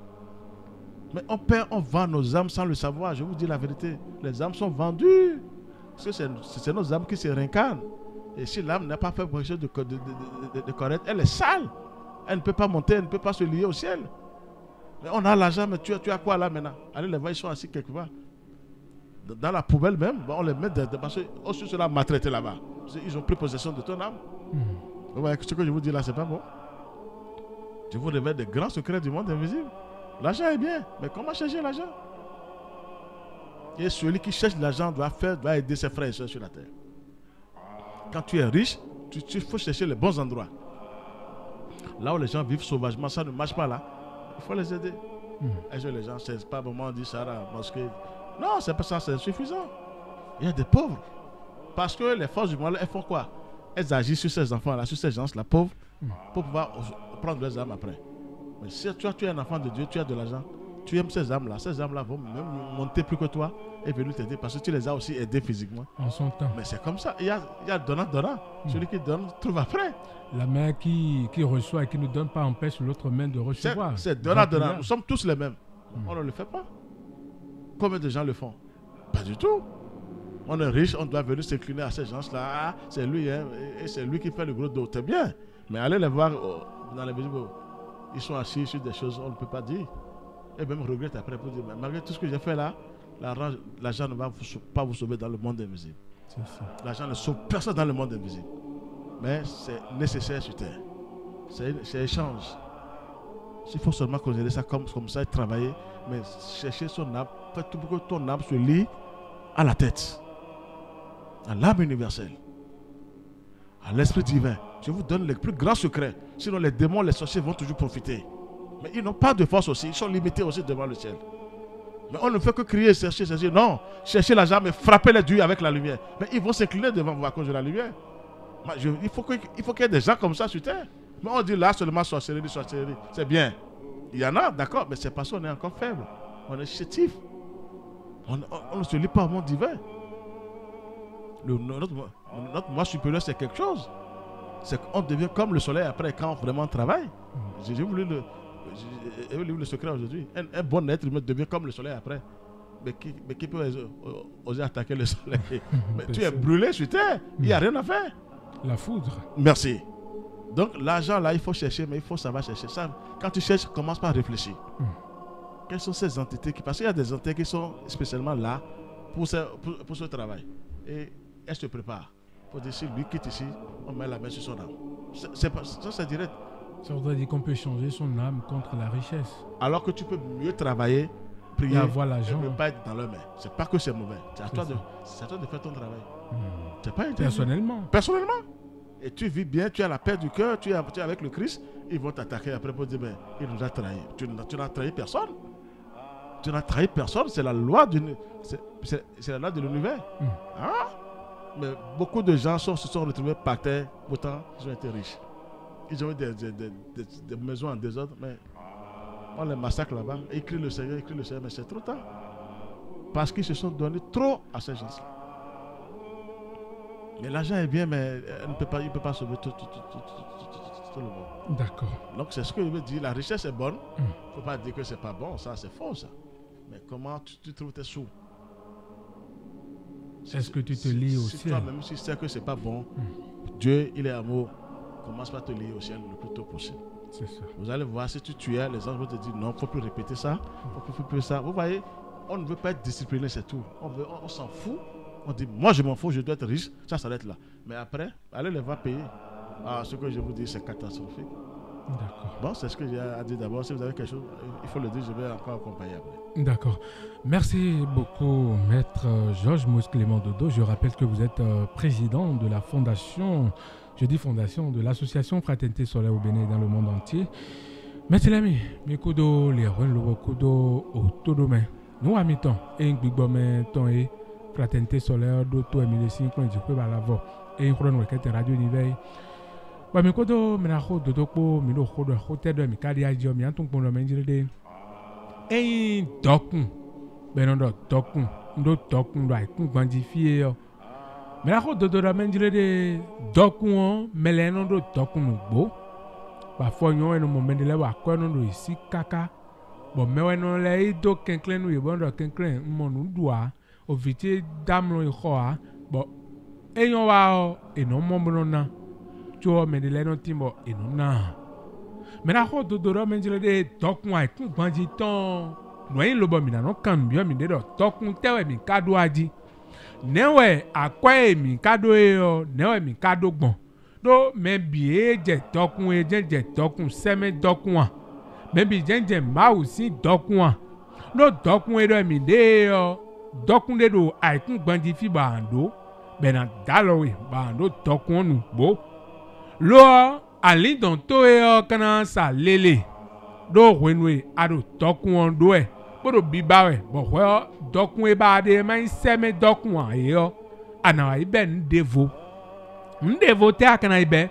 Speaker 2: Mais on vend nos âmes sans le savoir. Je vous dis la vérité. Les âmes sont vendues. Parce que c'est nos âmes qui se réincarnent. Et si l'âme n'a pas fait quelque chose de correct, elle est sale. Elle ne peut pas monter, elle ne peut pas se lier au ciel. Mais on a l'argent, mais tu as quoi là maintenant? Allez les voir, ils sont assis quelque part. Dans la poubelle même, on les met parce que aussi cela m'a traité là-bas. Ils ont pris possession de ton âme. Vous voyez, ce que je vous dis là, c'est pas bon. Je vous révèle des grands secrets du monde invisible. L'argent est bien, mais comment chercher l'argent? Et celui qui cherche l'argent doit aider ses frères et soeurs sur la terre. Quand tu es riche, il faut chercher les bons endroits. Là où les gens vivent sauvagement, ça ne marche pas là. Il faut les aider. Est-ce que les gens, c'est pas vraiment dit ça là, mosquée? Non, c'est pas ça, c'est insuffisant. Il y a des pauvres. Parce que les forces du mal, elles font quoi? Elles agissent sur ces enfants-là, sur ces gens-là pauvres, pour pouvoir prendre leurs âmes après. Mais si tu es un enfant de Dieu, tu as de l'argent, tu aimes ces âmes-là vont même monter plus que toi et venir t'aider parce que tu les as aussi aidés physiquement.
Speaker 1: En son temps.
Speaker 2: Mais c'est comme ça, il y a donnant. Celui qui donne trouve après.
Speaker 1: La main qui reçoit et qui ne donne pas empêche l'autre main de recevoir.
Speaker 2: C'est donnant. Nous sommes tous les mêmes. On ne le fait pas. Combien de gens le font? Pas du tout. On est riche, on doit venir s'incliner à ces gens-là. Ah, c'est lui, hein, et c'est lui qui fait le gros dos. C'est bien. Mais allez les voir dans les visibles. Ils sont assis sur des choses qu'on ne peut pas dire. Et même regrette après pour dire, mais malgré tout ce que j'ai fait là, l'argent ne va pas vous sauver dans le monde invisible. L'argent ne sauve personne dans le monde invisible. Mais c'est nécessaire sur terre. C'est échange. Il faut seulement considérer ça comme ça et travailler. Mais chercher son âme, faire tout pour que ton âme se lie à la tête, à l'âme universelle, à l'esprit divin. Je vous donne les plus grands secrets. Sinon les démons, les sorciers vont toujours profiter. Mais ils n'ont pas de force aussi. Ils sont limités aussi devant le ciel. Mais on ne fait que crier, chercher. Non, chercher l'argent, mais frapper les dieux avec la lumière. Mais ils vont s'incliner devant vous à cause de la lumière. Il faut qu'il y ait des gens comme ça sur terre. Mais on dit là seulement sorcellerie. C'est bien. Il y en a, d'accord, mais c'est parce qu'on est encore faible. On est chétif. On ne se lie pas au monde divin. Notre moi supérieur, c'est quelque chose. C'est qu'on devient comme le soleil après quand on vraiment travaille. J'ai voulu le secret aujourd'hui. Un bon être humain devient comme le soleil après. Mais qui peut oser attaquer le soleil? Mais tu es brûlé sur terre. Il n'y a rien à faire.
Speaker 1: La foudre.
Speaker 2: Merci. Donc l'argent là, il faut chercher, mais il faut savoir chercher. Ça, quand tu cherches, commence par réfléchir. Quelles sont ces entités parce qu'il y a des entités qui sont spécialement là pour ce travail. Et elles se préparent. Pour dire si lui quitte ici, on met la main sur son âme. C'est direct.
Speaker 1: Ça voudrait dire qu'on peut changer son âme contre la richesse.
Speaker 2: Alors que tu peux mieux travailler, prier,
Speaker 1: avoir l'argent.
Speaker 2: et ne pas être dans leur main. C'est pas que c'est mauvais. C'est à toi de faire ton travail. C'est pas
Speaker 1: Personnellement.
Speaker 2: Et tu vis bien, tu as la paix du cœur, tu es avec le Christ, ils vont t'attaquer après pour dire, ben, il nous a trahis. Tu n'as trahi personne. Tu n'as trahi personne, c'est la loi de l'univers. Hein? Mais beaucoup de gens se sont retrouvés par terre, pourtant ils ont été riches. Ils ont eu des maisons en désordre, mais on les massacre là-bas. Ils crient le Seigneur, mais c'est trop tard. Parce qu'ils se sont donnés trop à ces gens-là. Mais l'argent est bien, mais il ne peut pas sauver tout le monde.
Speaker 1: D'accord.
Speaker 2: Donc c'est ce que je veux dire. La richesse est bonne. Il ne faut pas dire que c'est pas bon. Ça, c'est faux, ça. Mais comment tu trouves tes sous?
Speaker 1: Est-ce que tu te lis au ciel?
Speaker 2: Toi-même, si tu sais que c'est pas bon, Dieu, il est amour. commence par te lier au ciel le plus tôt possible.
Speaker 1: C'est ça.
Speaker 2: Vous allez voir, si tu tuais, les anges vont te dire non, il ne faut plus répéter ça, il ne faut plus ça. Vous voyez, on ne veut pas être discipliné, c'est tout. On s'en fout. On dit, moi je m'en fous, je dois être riche, ça s'arrête là. Mais après, allez les voir payer. Ah, ce que je vous dis, c'est catastrophique.
Speaker 1: D'accord.
Speaker 2: Bon, c'est ce que j'ai à dire d'abord. Si vous avez quelque chose, il faut le dire, je vais encore accompagner après.
Speaker 1: D'accord. Merci beaucoup, Maître Georges Mousse Clément Dodo. Je rappelle que vous êtes président de la fondation, de l'association Fraternité Solaire au Bénin dans le monde entier. Maître Lamy, Mikudo, les Rennes, Kudo, au tout domaine. Nous, à mi-temps, et un big bomb, ton et Fraternité Solaire, d'autres, et 1500, je peux pas l'avoir. Et une chrono, qui est radio d'hiver. Ba mi kodo mina ho dodo po mi lo ho do hotel do mi kadi ajo mi antun pon lo menjire de dokun beno do dokun ndo dokun do ai kun gbanji fie yo mina ho dodo do menjire de dokun o meleno do dokun no gbo ba fo yon eno mo mendele wa ko no do isi kaka bo mewe no le do kenklen no yebo do kenklen mo nu dua o viti damlo ho a bo eyon wa o eno mo mo na mais de l'année timbo et non na mais la route de doro menjele de tokun ai kun gbanji ton noyin lobo mi na no kan bi o mi de do tokun tewe mi kado aji newe akwa mi kado e o newe mi kado gbon do me bi je tokun seme dokun a me bi je ma usi dokun a no dokun e do mi de o dokun de do ai kun gbanji fi ba ando be na dalowe ba ando tokun nu bo lo ali don to e kana sa lele do wenwe ado tokun ondo e bodo bibawe bo ho dokun e ba de man seme dokun a e o ana ibe ndevo te akana ibe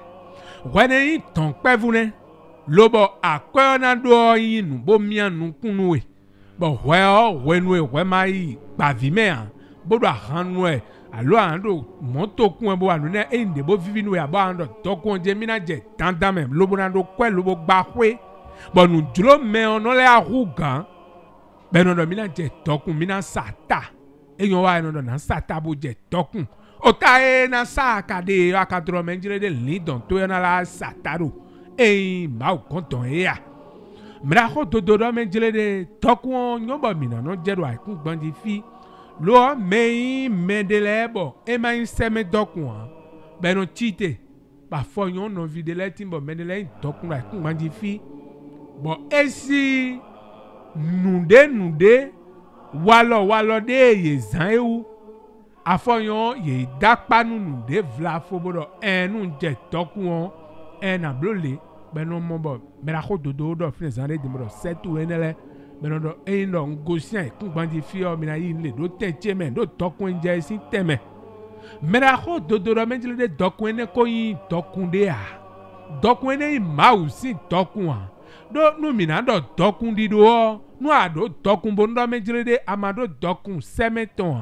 Speaker 1: wene ton pevune lobo akwa na do yin bo mianu kunu e bo ho wenwe we mai bavime a bodo ahanu e alo ando moto kun bo anu ne inde bo vivi nu ya bo ando tokun je mina je tantan me lobo na do kwe lobo gba kwe bo nu dro me ono le arugan be no do mina je tokun mina sata eyan wa no do na sata bo je tokun o ta e na sa ka de akadro menjire de lidon to na la sata ro ma o konton e ya mra ho do menjire de tokun nyobo mina no je do aikun gbandi fi lo mei medelebo e mai seme dokun beno chite ba foyon no videle timbo medele dokun la kun manji fi bo esi nude walo de ye zan ewu afoyon ye dapa nude vla fobodo enu je dokun na blole beno mombo mera ko dodo do fin zan de dimbo setu enele beno do endo ngosian kun gbandi fi o mina yi le do teche men do tokun nje si teme mera ho dodo menjile de dokun ne ko yin dokun de a dokun ne mau si dokun a do nu mina do dokun di do nu a do dokun bo ndo menjile de amado dokun semeton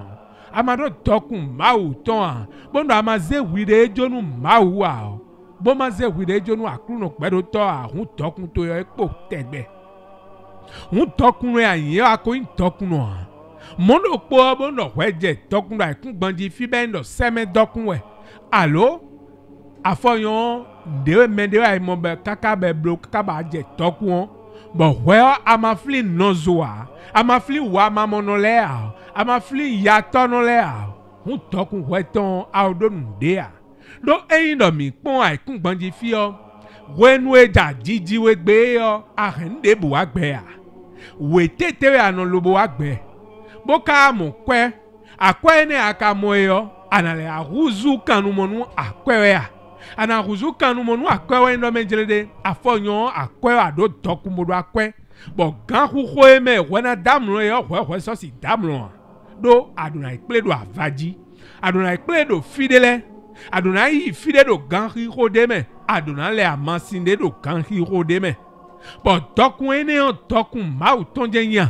Speaker 1: amado dokun mau ton a bo ndo amaze wire ejonu mau a bo maze wire ejonu akruno pedo to a hun dokun to yo epo tegbe un tokun ayin ako in tokun a mono po bono weje tokun ra kun gbanji fi bendo seme dokun we alo afoyon de mende ai mo be kaka be blo kaka ba je tokun bo we amafli nozoa amafli wa mamonole a amafli ya tonole a un tokun we ton audonu de a do eyin do mi pon ai kun gbanji fi o wenu eja jiji we gbe o ahende bu agbe a we tetewe ano lobo agbe boka mo kwe akwe ne akamo yo anale ahuzu kanu monu akwe a ana ahuzu kanu monu akwe ndo menjelede afonyo akwe ado dokumodo akwe bo gan huho eme wena damlo yo hwe so si damlo do aduna ikple do avaji aduna ikple do fidele aduna yi fide do gan hiho deme aduna le amansinde do gan hiho deme bo dokun ene on dokun mau tonje yan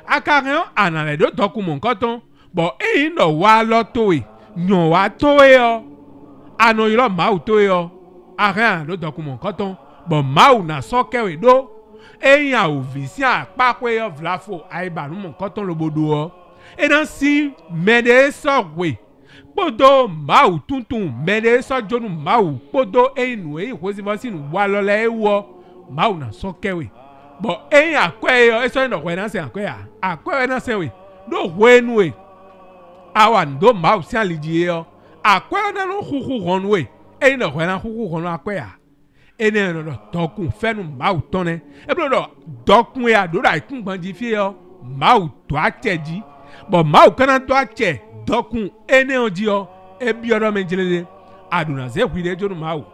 Speaker 1: akaren anale do dokun mon koton bo no wa lo towe nyon wa towe o ano iro mau towe o aran do dokun mon koton bo mau na sokewe do eyan ovisian apakwe yo vlafo aibanu mon koton lobodo o e dan si mede sogwe Podo mau tuntun mede so jonu mau podo enu e hosi vasinu walole ewo mau na sokewe bo eyin akwe yo eso no kwe na se akwe na se we do wenu we awa ndo mau si aliji yo akwe na no huhu hon we eyin no kwe na huhu hon akwe ya ene no dokun fenu mau tone e blo do dokun ya do da ikun gbanji fi yo mau to acheji bo mau kana to ache dokun ene oji o ebi odo menjelede aduna ze kwide jonu mau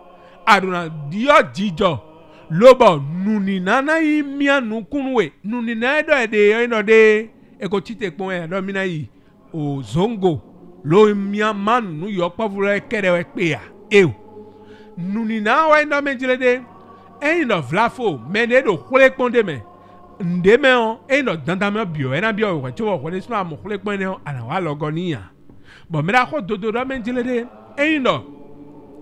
Speaker 1: aduna dio jijo lobo nuni nana yi mianu kunwe nuni na edo ede ino de eko chite pon e do mina yi o zongo lo mia manu yo povure kere we pe ya nuni na wa ino menjelede ino vlafo menedo khule ponde me ndeme on ino dandame bio ena bio we cho wo de sno am khule ponde ana wa logoniya bo mera ko dodo do menjelede ino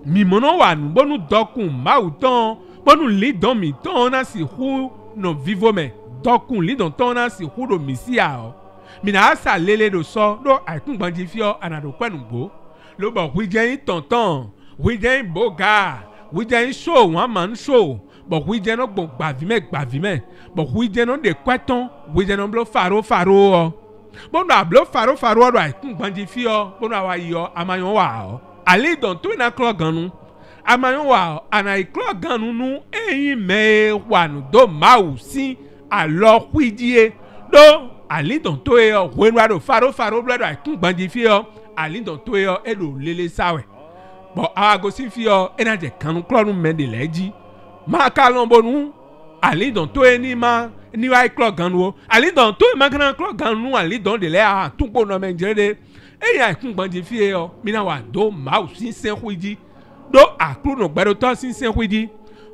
Speaker 1: mi mono wa nu bonu dokun mauton bonu lidon mi ton na si hu no vivo me dokun lidon ton na si hu do misia o mi na asa lele do so do aikun gbanji fio anado kwenugbo lo bo wi je tonton wi je boga wi je show one man show bo wi je no gbavime bo wi je no de kweton wi je no blo faro o bonu ablo faro do aikun gbanji fio bonu awa yo amayon wa o ali don to na klo ganu amayon wa ana iklo ganu nu eyin me wanu do mau si alo kwidie do ali don to e o wenu ado faro bledo aikun gbanji fio ali don to e o edo lele sawe bo ago si fio ena je kanu klo nu mende leji ma ka lon bonu ali don to e ni wa iklo ganu o ali don to e ma kana klo ganu ali don de le a tunpo no menjere eya aikun gbanji fio mi na wa do mau si sen kwidi do aklu no gbero to si sen kwidi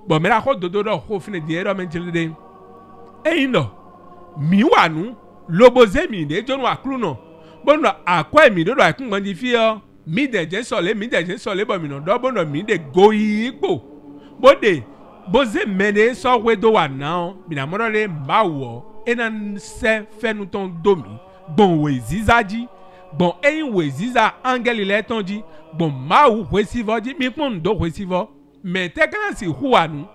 Speaker 1: bo mera ko dodo do ko fine di ero menjere de eyin no mi wanu loboze mi de jonu aklu no bono akwa mi do aikun gbanji fio mi de je sole bo mi no do bono mi de goyi ipo bode boze mene so we do wa na mi na mo le mawo ena se fenu ton domi bon we zizaji bon eyin we ziza angeli le tonji bon mawu wesivo ji mi pon do wesivo me te kan si huanu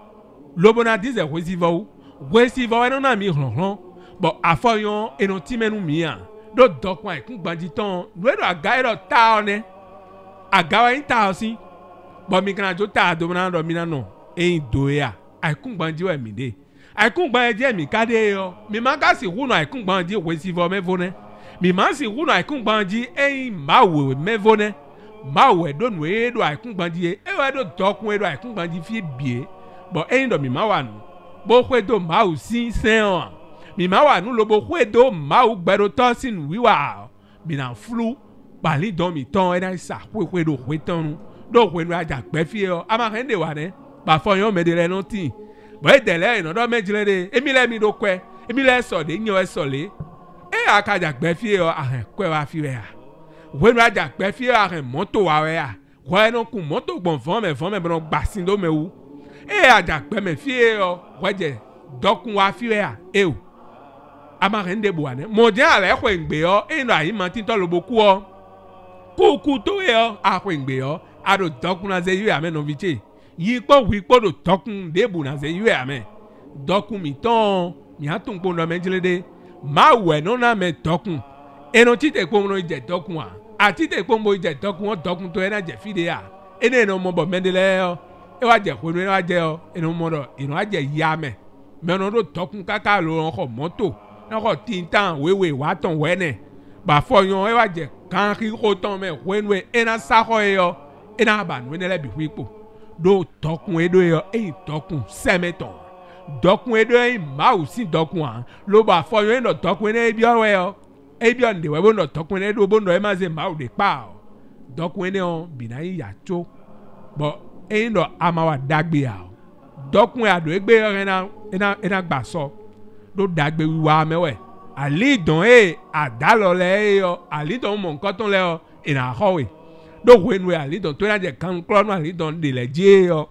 Speaker 1: lobona dize wesivo eno na mi ronron bon afoyon eno timenu mi an do dokwan ikun gbanji ton do agairo ta one agawa yin ta osin bon mi kan jo ta do na do mi na no eyin do ya aikun gbanji we mi de aikun gbanji mi kade yo mi ma ka si hunu aikun gbanji wesivo me vone mi ma si hunu aikun gbanji eyin mawe me vone mawe do nu edo aikun gbanji e we do dokun edo aikun gbanji fi bie bo eyin do mi ma wa nu bo kwe do mau si sen mi ma wa nu lo bo kwe do mau gbero to sin wiwa mi na flu bali don mi ton ena sa kwe do kwe ton do kwe nu aja gbe fi o ama hende wa ne ba fo yon me de le no tin bo e dele ina do mejile de emi le mi do kwe emi le so de yin o so le e akaja gbe fi o ahen kwe wa fi we a wenu aja gbe fi ahen moto wa we a wo no kun moto gbon fon me bono gbasin do mewu e aja gbe me fi o weje dokun wa fi we a e o ama hende bu ane mo je ale kwe ngbe o e no ayi ma tin to loboku o kuku to e o a kwe ngbe o ado dokun na ze yu ame no viche yi po wi po do dokun de bu na ze yu ame dokun mi ton mi atun po no menjele de ma we no na me dokun eno chite po no je dokun a ati te po mo je dokun o dokun to ena je fide a ene no mo bo mendele o e wa je ko no wa je o eno mo do eno wa je ya me no do dokun kaka lo ko moto na ko tintan wewe wa ton wene ba fo yon e wa je kan ki ko ton me wenwe ena sa ko e yo ena ba no ne le bi wipo do dokun edo yo e dokun semeton dokun edo e ma o si dokun a lo ba fo yon no dokun e bi o we yo e bi on de we bo no dokun edo bo no e ma ze ma o de pa o dokun e on binayi yacho bo e no amawa dagbe a dokun ado egbe ena gba so do dagbe wiwa mewe ali don e adalo le yo ali don mo nkan ton le o ina howe do wenwe ali don to na je kan klo no ali don de le je yo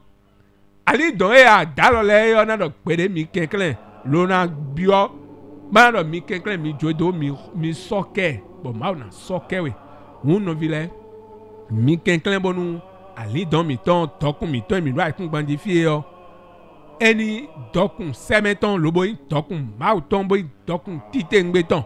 Speaker 1: ali don e adalo le yo na do pere mi kenklen lo na bio ma do mi kenklen mi jodo mi soke bo ma na soke we unu vile Mi kenklen bon nous ali dans mi temps tokun mi temps mi doit kun bandifier yo. Eni dokun semeton loboy tokun mauton boy tokun titengbeton.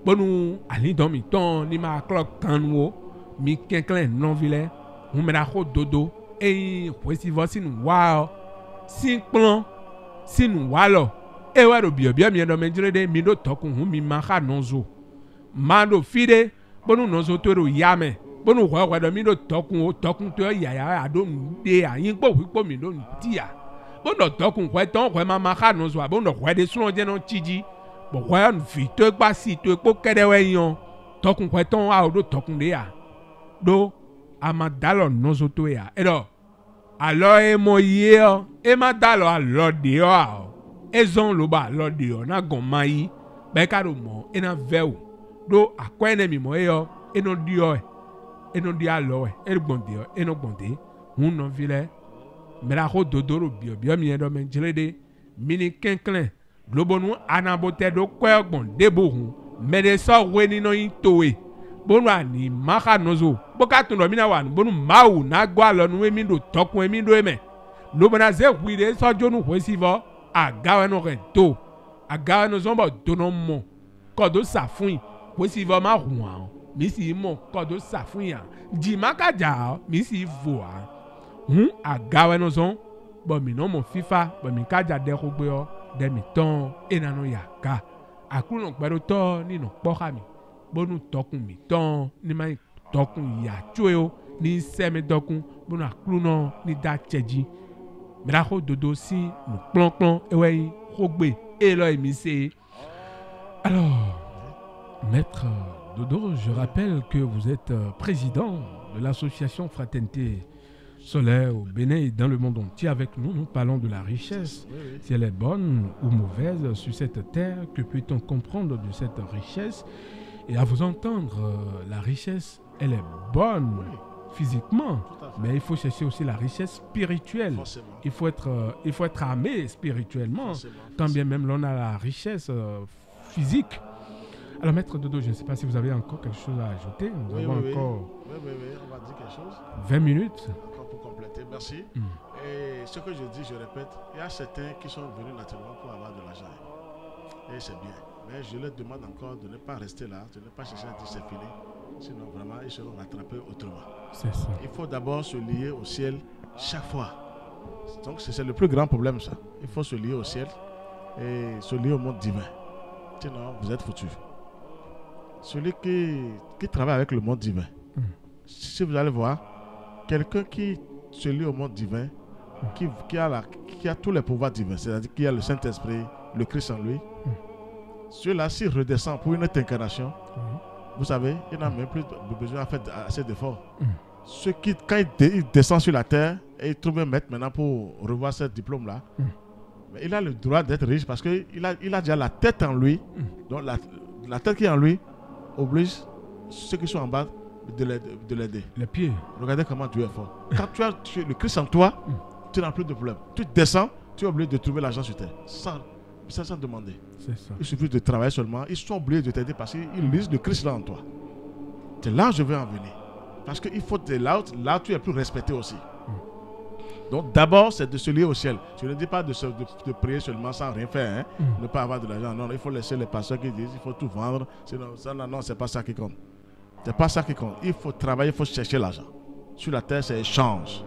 Speaker 1: Bon nous ali dans mi temps ni ma clock kanwo mi kenklen non vilain. On me la dodo et voici voici nous wow. Sin plan si nous walo e wa do bio mi do menjire de mi do tokun hu mi ma ha nonzo. Mando fide bonu nonzo to ro yame. Bonu wa do mi do tokun to ya ado de ayin po wi po mi do ntia. Bono tokun kwa ton kwa mama ha nonzo abono kwa de suno je no chiji. Bo kwa n fi to gba si to epo kede we yan. Tokun kwa ton a do tokun de ya. Do amadalo nonzo to ya. Edo alors e mo ye e ma dalo alors de o. Ezon lo ba alors de o na gon mai. Be ka do mo e na veu. Do akwene mi mo e yo e no di o. E no di alo e gbonde o e no gbonde. Hun no vile. Me la ho dodoro bio mi do men jelede. Mini kenklen. Globo nu anabote do kwe gbonde bo hun. Me de so we ni no yin towe. Bonu ani maka nozo boka tundo mina wan bonu mau na gwa lo nu emi do tokun emi do eme lo bona ze kwire so jonu kwesivo agawe no rento agawe no zombo dono mo kodo safun kwesivo ma huan mi si mo kodo safun ya ji maka ja mi si vo agawe no zon bo mi no mo fifa bo mi kaja de ko gbe o de mi ton enano ya ka akunu gbero to ninu poka mi bonu tokun mi ton ni mai tokun ya chuo ni seme dokun bonu akluno ni da cheji mera ho dodo si no plon ewe ho gbe e lo emi se. Alors maître Dodo, je rappelle que vous êtes président de l'association Fraternité Solaire au Bénin et dans le monde entier. Avec nous, nous parlons de la richesse. Oui. Si elle est bonne ou mauvaise sur cette terre, que peut-on comprendre de cette richesse? Et à vous entendre, la richesse, elle est bonne physiquement, mais il faut chercher aussi la richesse spirituelle. Il faut être armé spirituellement, quand bien même l'on a la richesse physique. Alors, maître Dodo, je ne sais pas si vous avez encore quelque chose à ajouter. Nous avons encore
Speaker 2: on va dire quelque chose.
Speaker 1: 20 minutes.
Speaker 2: Encore pour compléter, merci. Et ce que je dis, je répète, il y a certains qui sont venus naturellement pour avoir de l'argent. Et c'est bien. Mais je leur demande encore de ne pas rester là, de ne pas chercher à discipliner. Sinon, vraiment, ils seront rattrapés autrement.
Speaker 1: C'est ça.
Speaker 2: Il faut d'abord se lier au ciel chaque fois. Donc, c'est le plus grand problème, ça. Il faut se lier au ciel et se lier au monde divin. Sinon, vous êtes foutus. Celui qui travaille avec le monde divin, si vous allez voir, quelqu'un qui se lie au monde divin, qui a tous les pouvoirs divins, c'est-à-dire qui a le Saint-Esprit, le Christ en lui, celui-là, s'il redescend pour une autre incarnation, vous savez, il n'a même plus besoin de faire assez d'efforts. Quand il descend sur la terre et il trouve un maître maintenant pour revoir ce diplôme-là, il a le droit d'être riche parce qu'il a déjà la tête en lui. Donc la tête qui est en lui oblige ceux qui sont en bas de l'aider.
Speaker 1: Les pieds.
Speaker 2: Regardez comment Dieu est fort. Quand tu as le Christ en toi, tu n'as plus de problème. Tu descends, tu es obligé de trouver l'argent sur terre. Sans demander.
Speaker 1: C'est ça.
Speaker 2: Il suffit de travailler seulement. Ils sont obligés de t'aider parce qu'ils lisent le Christ là en toi. C'est là que je veux en venir. Parce qu'il faut que là tu es plus respecté aussi. Donc d'abord, c'est de se lier au ciel. Je ne dis pas de prier seulement sans rien faire, ne pas avoir de l'argent. Non, il faut laisser les pasteurs qui disent il faut tout vendre. Sinon, non, c'est pas ça qui compte. C'est pas ça qui compte. Il faut travailler, il faut chercher l'argent. Sur la terre, c'est échange.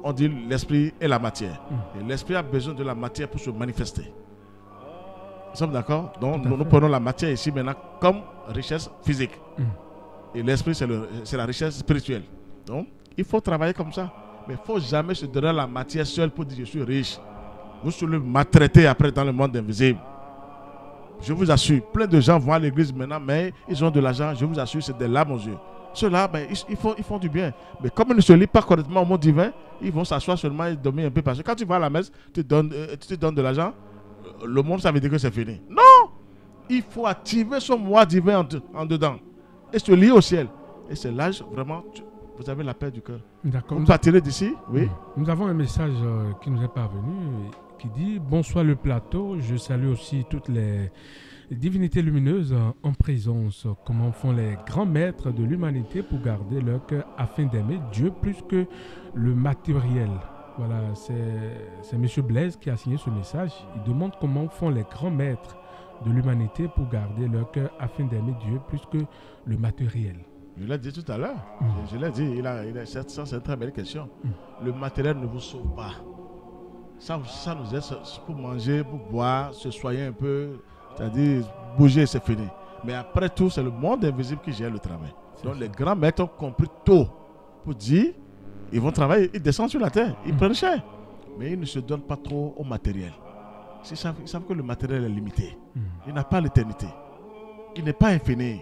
Speaker 2: On dit l'esprit et la matière. Et l'esprit a besoin de la matière pour se manifester. Nous sommes d'accord? Donc nous prenons la matière ici maintenant comme richesse physique. Et l'esprit, c'est la richesse spirituelle. Donc, il faut travailler comme ça. Mais il ne faut jamais se donner la matière seule pour dire je suis riche. Vous serez maltraité après dans le monde invisible. Je vous assure, plein de gens vont à l'église maintenant, mais ils ont de l'argent. Je vous assure, c'est des larmes aux yeux. Ceux-là, ils font du bien. Mais comme ils ne se lient pas correctement au monde divin, ils vont s'asseoir seulement et dormir un peu. Parce que quand tu vas à la messe, tu te donnes de l'argent, le monde, ça veut dire que c'est fini. Non! Il faut activer son moi divin en dedans. Et se lier au ciel. Et c'est là, vraiment, vous avez la paix du cœur.
Speaker 1: D'accord.
Speaker 2: Vous partirez d'ici, oui.
Speaker 1: Nous avons un message qui nous est parvenu qui dit « Bonsoir le plateau, je salue aussi toutes les Divinité lumineuse en présence, comment font les grands maîtres de l'humanité pour garder leur cœur afin d'aimer Dieu plus que le matériel? Voilà, c'est M. Blaise qui a signé ce message. Il demande comment font les grands maîtres de l'humanité pour garder leur cœur afin d'aimer Dieu plus que le matériel.
Speaker 2: Je l'ai dit tout à l'heure. Je l'ai dit, ça c'est une très belle question. Le matériel ne vous sauve pas. Ça nous aide pour manger, pour boire, se soigner un peu, c'est-à-dire bouger, c'est fini. Mais après tout, c'est le monde invisible qui gère le travail. Donc les grands maîtres ont compris tôt pour dire, ils vont travailler, ils descendent sur la terre, ils prennent cher. Mais ils ne se donnent pas trop au matériel. Ils savent que le matériel est limité. Il n'a pas l'éternité. Il n'est pas infini.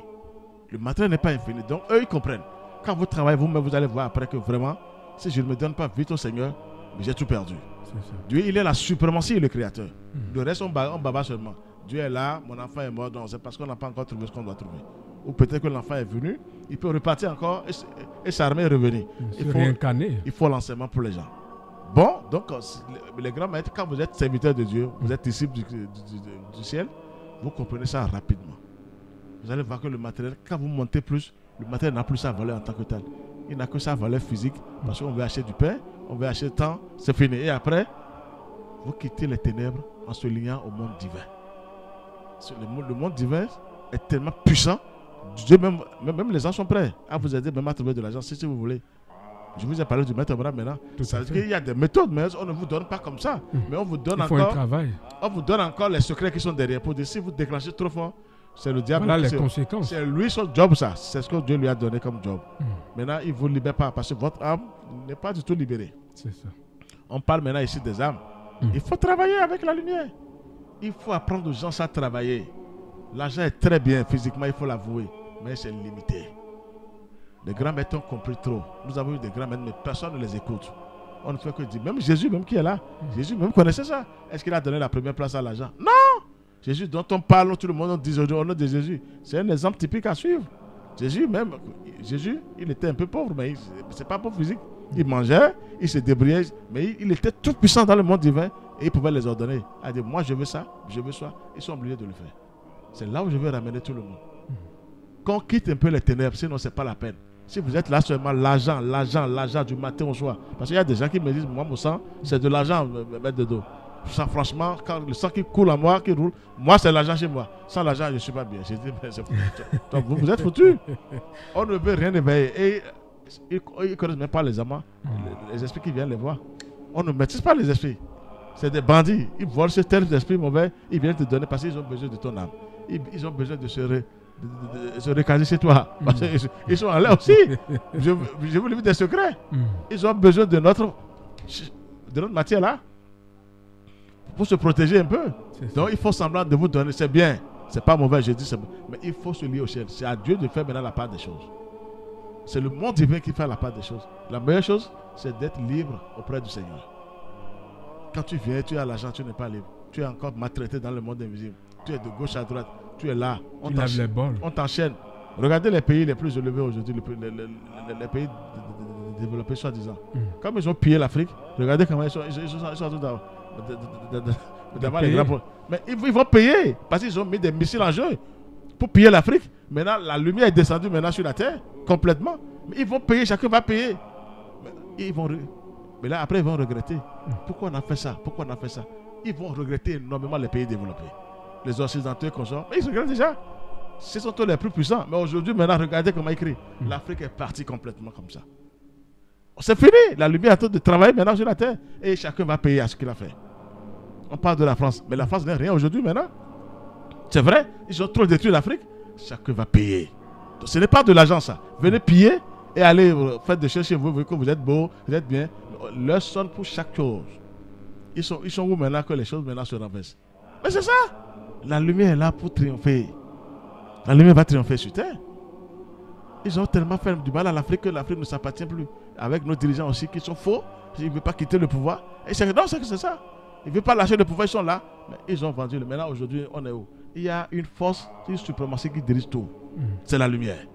Speaker 2: Le matériel n'est pas infini. Donc eux, ils comprennent. Quand vous travaillez vous-même, vous allez voir après que vraiment, si je ne me donne pas vite au Seigneur, j'ai tout perdu. Dieu, il est la suprématie et le créateur. Le reste, on baba seulement. Dieu est là, mon enfant est mort, c'est parce qu'on n'a pas encore trouvé ce qu'on doit trouver. Ou peut-être que l'enfant est venu, il peut repartir encore et s'armer et revenir. Il faut l'enseignement pour les gens. Bon, donc les grands maîtres, quand vous êtes serviteur de Dieu, vous êtes disciple du ciel, vous comprenez ça rapidement. Vous allez voir que le matériel, quand vous montez plus, le matériel n'a plus sa valeur en tant que tel. Il n'a que sa valeur physique parce qu'on veut acheter du pain, on veut acheter temps, c'est fini. Et après, vous quittez les ténèbres en se liant au monde divin. Le monde divin est tellement puissant, Dieu même les gens sont prêts à vous aider même à trouver de l'argent si vous voulez. Je vous ai parlé du maître Abraham maintenant. Ça veut dire qu'il y a des méthodes, mais on ne vous donne pas comme ça. Mais on vous donne encore les secrets qui sont derrière. Pour dire si vous déclenchez trop fort, c'est le diable.
Speaker 1: Voilà les conséquences.
Speaker 2: C'est lui son job, ça. C'est ce que Dieu lui a donné comme job. Maintenant, il ne vous libère pas parce que votre âme n'est pas du tout libérée.
Speaker 1: C'est ça.
Speaker 2: On parle maintenant ici des âmes. Il faut travailler avec la lumière. Il faut apprendre aux gens à travailler. L'argent est très bien physiquement, il faut l'avouer, mais c'est limité. Les grands maîtres ont compris trop. Nous avons eu des grands maîtres, mais personne ne les écoute. On ne fait que dire. Même Jésus, même qui est là, Jésus même connaissait ça. Est-ce qu'il a donné la première place à l'argent? Non! Jésus dont on parle, tout le monde dit au nom de Jésus. C'est un exemple typique à suivre. Jésus, il était un peu pauvre, mais ce n'est pas pauvre physique. Il mangeait, il se débrouillait, mais il était tout puissant dans le monde divin et il pouvait les ordonner. Il a dit, moi je veux ça, je veux ça. Ils sont obligés de le faire. C'est là où je veux ramener tout le monde. Qu'on quitte un peu les ténèbres, sinon ce n'est pas la peine. Si vous êtes là seulement l'argent du matin au soir. Parce qu'il y a des gens qui me disent, moi mon sang, c'est de l'argent me mettre de dos. Ça, franchement, quand le sang qui coule en moi, qui roule, moi c'est l'argent chez moi. Sans l'argent, je ne suis pas bien. J'ai dit, mais c'est foutu. Donc vous êtes foutus. On ne veut rien éveiller. Et ils ne connaissent même pas les amants, les esprits qui viennent les voir. On ne maîtrise pas les esprits. C'est des bandits. Ils volent ce tel esprit mauvais, ils viennent te donner parce qu'ils ont besoin de ton âme. Ils ont besoin de se recaser chez toi. Parce qu'ils sont en l'air aussi. Je vous livre des secrets. Ils ont besoin de notre matière là pour se protéger un peu. Donc il faut semblant de vous donner. C'est bien. C'est pas mauvais, je dis c'est bon. Mais il faut se lier au ciel. C'est à Dieu de faire maintenant la part des choses. C'est le monde divin qui fait la part des choses. La meilleure chose, c'est d'être libre auprès du Seigneur. Quand tu viens, tu as l'argent, tu n'es pas libre. Tu es encore maltraité dans le monde invisible. Tu es de gauche à droite. Tu es là. On t'enchaîne. Regardez les pays les plus élevés aujourd'hui, les pays développés soi-disant. Comme ils ont pillé l'Afrique, regardez comment ils sont devant les grands. Mais ils vont payer parce qu'ils ont mis des missiles en jeu pour piller l'Afrique. Maintenant, la lumière est descendue maintenant sur la terre, complètement. Mais ils vont payer, chacun va payer. Mais là, après, ils vont regretter. Pourquoi on a fait ça? Pourquoi on a fait ça? Ils vont regretter énormément les pays développés. Les Occidentaux qu'on sort, mais ils regrettent déjà. Ce sont tous les plus puissants. Mais aujourd'hui, maintenant, regardez comment ils crient. L'Afrique est partie complètement comme ça. C'est fini. La lumière est en train de travailler maintenant sur la terre. Et chacun va payer à ce qu'il a fait. On parle de la France. Mais la France n'est rien aujourd'hui maintenant. C'est vrai. Ils ont trop détruit l'Afrique. Chacun va payer. Donc, ce n'est pas de l'argent ça. Venez piller et allez faire des choses chez vous. Que vous êtes beau, vous êtes bien. Leur sonne pour chaque chose. Ils sont où maintenant que les choses maintenant se renversent? Mais c'est ça. La lumière est là pour triompher. La lumière va triompher sur terre. Ils ont tellement fait du mal à l'Afrique que l'Afrique ne s'appartient plus. Avec nos dirigeants aussi qui sont faux. Ils ne veulent pas quitter le pouvoir. Et c'est que c'est ça. Ils ne veulent pas lâcher le pouvoir, ils sont là. Mais ils ont vendu. Maintenant, aujourd'hui, on est où? Il y a une force, une suprématie qui dirige tout. C'est la lumière.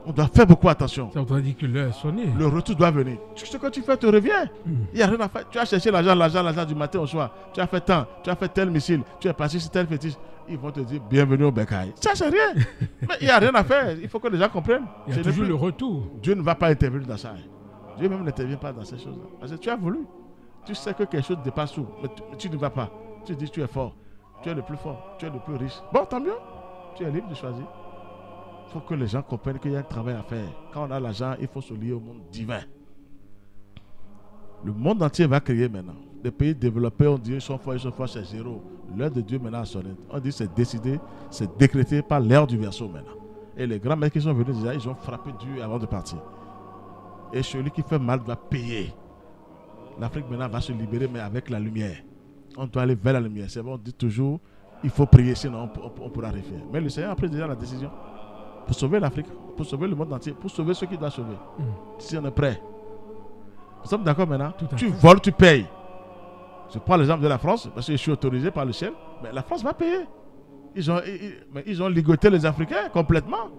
Speaker 2: On doit faire beaucoup attention.
Speaker 1: Ça voudrait dire que l'heure est sonnée.
Speaker 2: Le retour doit venir. Ce que tu fais te revient. Il n'y a rien à faire. Tu as cherché l'argent du matin au soir. Tu as fait tant. Tu as fait tel missile. Tu es passé sur tel fétiche. ils vont te dire bienvenue au Bécaye. Ça, c'est rien. Mais il n'y a rien à faire. Il faut que les gens comprennent.
Speaker 1: Il y a toujours le retour.
Speaker 2: Dieu ne va pas intervenir dans ça. Dieu même n'intervient pas dans ces choses-là. Parce que tu as voulu. Tu sais que quelque chose dépasse tout. Mais tu ne vas pas. Tu dis que tu es fort. Tu es le plus fort. Tu es le plus riche. Bon, tant mieux. Tu es libre de choisir. Il faut que les gens comprennent qu'il y a un travail à faire. Quand on a l'argent, il faut se lier au monde divin. Le monde entier va crier maintenant. Les pays développés, on dit ils sont forts, c'est zéro. L'heure de Dieu maintenant a sonné. On dit c'est décidé, c'est décrété par l'heure du verseau maintenant. Et les grands maîtres qui sont venus déjà, ils ont frappé dur avant de partir. Et celui qui fait mal doit payer. L'Afrique maintenant va se libérer, mais avec la lumière. On doit aller vers la lumière. C'est bon, on dit toujours, il faut prier, sinon on pourra rien faire. Mais le Seigneur a pris déjà la décision pour sauver l'Afrique, pour sauver le monde entier, pour sauver ceux qui doivent sauver. Si on est prêt. Nous sommes d'accord maintenant? Tu voles, tu payes. Je prends l'exemple de la France, parce que je suis autorisé par le ciel, mais la France va payer. Ils ont ligoté les Africains complètement.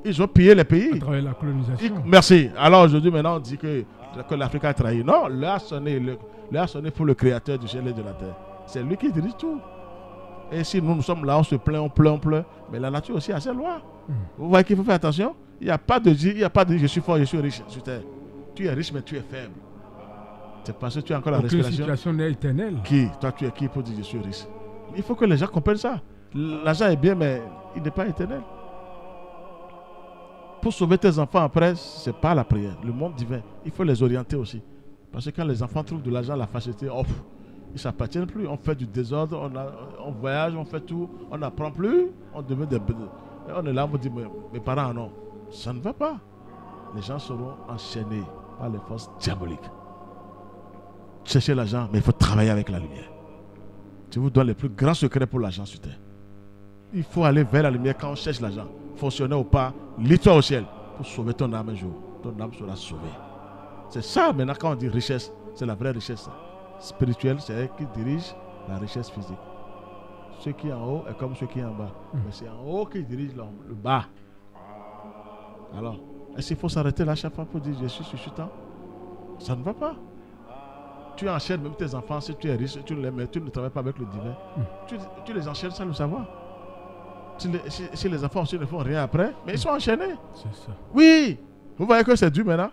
Speaker 2: Ils ont pillé les pays.
Speaker 1: À travers la colonisation.
Speaker 2: Merci. Alors aujourd'hui, maintenant, on dit que l'Afrique a trahi. Non, l'heure a sonné pour le créateur du ciel et de la terre. C'est lui qui dirige tout. Et si nous sommes là, on se plaint, on pleure. Mais la nature aussi a ses lois. Vous voyez qu'il faut faire attention. Il n'y a pas de dire je suis fort, je suis riche sur terre. Tu es riche, mais tu es faible. C'est parce que tu as encore la respiration.
Speaker 1: La situation n'est éternelle.
Speaker 2: Qui? Toi, tu es qui pour dire je suis riche? Il faut que les gens comprennent ça. L'argent est bien, mais il n'est pas éternel. Pour sauver tes enfants après, ce n'est pas la prière. Le monde divin, il faut les orienter aussi. Parce que quand les enfants trouvent de l'argent, la facilité, ils ne s'appartiennent plus. On fait du désordre, on voyage, on fait tout. On n'apprend plus, on devient des... On est là, on vous dit, mes parents, non. Ça ne va pas. Les gens seront enchaînés par les forces diaboliques. Cherchez l'argent, mais il faut travailler avec la lumière. Je vous donne les plus grands secrets pour l'argent sur terre. Il faut aller vers la lumière quand on cherche l'argent. Fonctionner ou pas, lis-toi au ciel pour sauver ton âme un jour. Ton âme sera sauvée. C'est ça maintenant quand on dit richesse, c'est la vraie richesse. Spirituelle, c'est elle qui dirige la richesse physique. Ceux qui sont en haut est comme ceux qui sont en bas. Mais c'est en haut qui dirige le bas. Alors, est-ce qu'il faut s'arrêter là chaque fois pour dire je suis suscitant? Ça ne va pas. Tu enchaînes même tes enfants, si tu es riche, tu ne travailles pas avec le divin. Tu les enchaînes sans le savoir. Si les enfants aussi ne font rien après, mais ils sont enchaînés.
Speaker 1: C'est ça.
Speaker 2: Oui, vous voyez que c'est dur maintenant.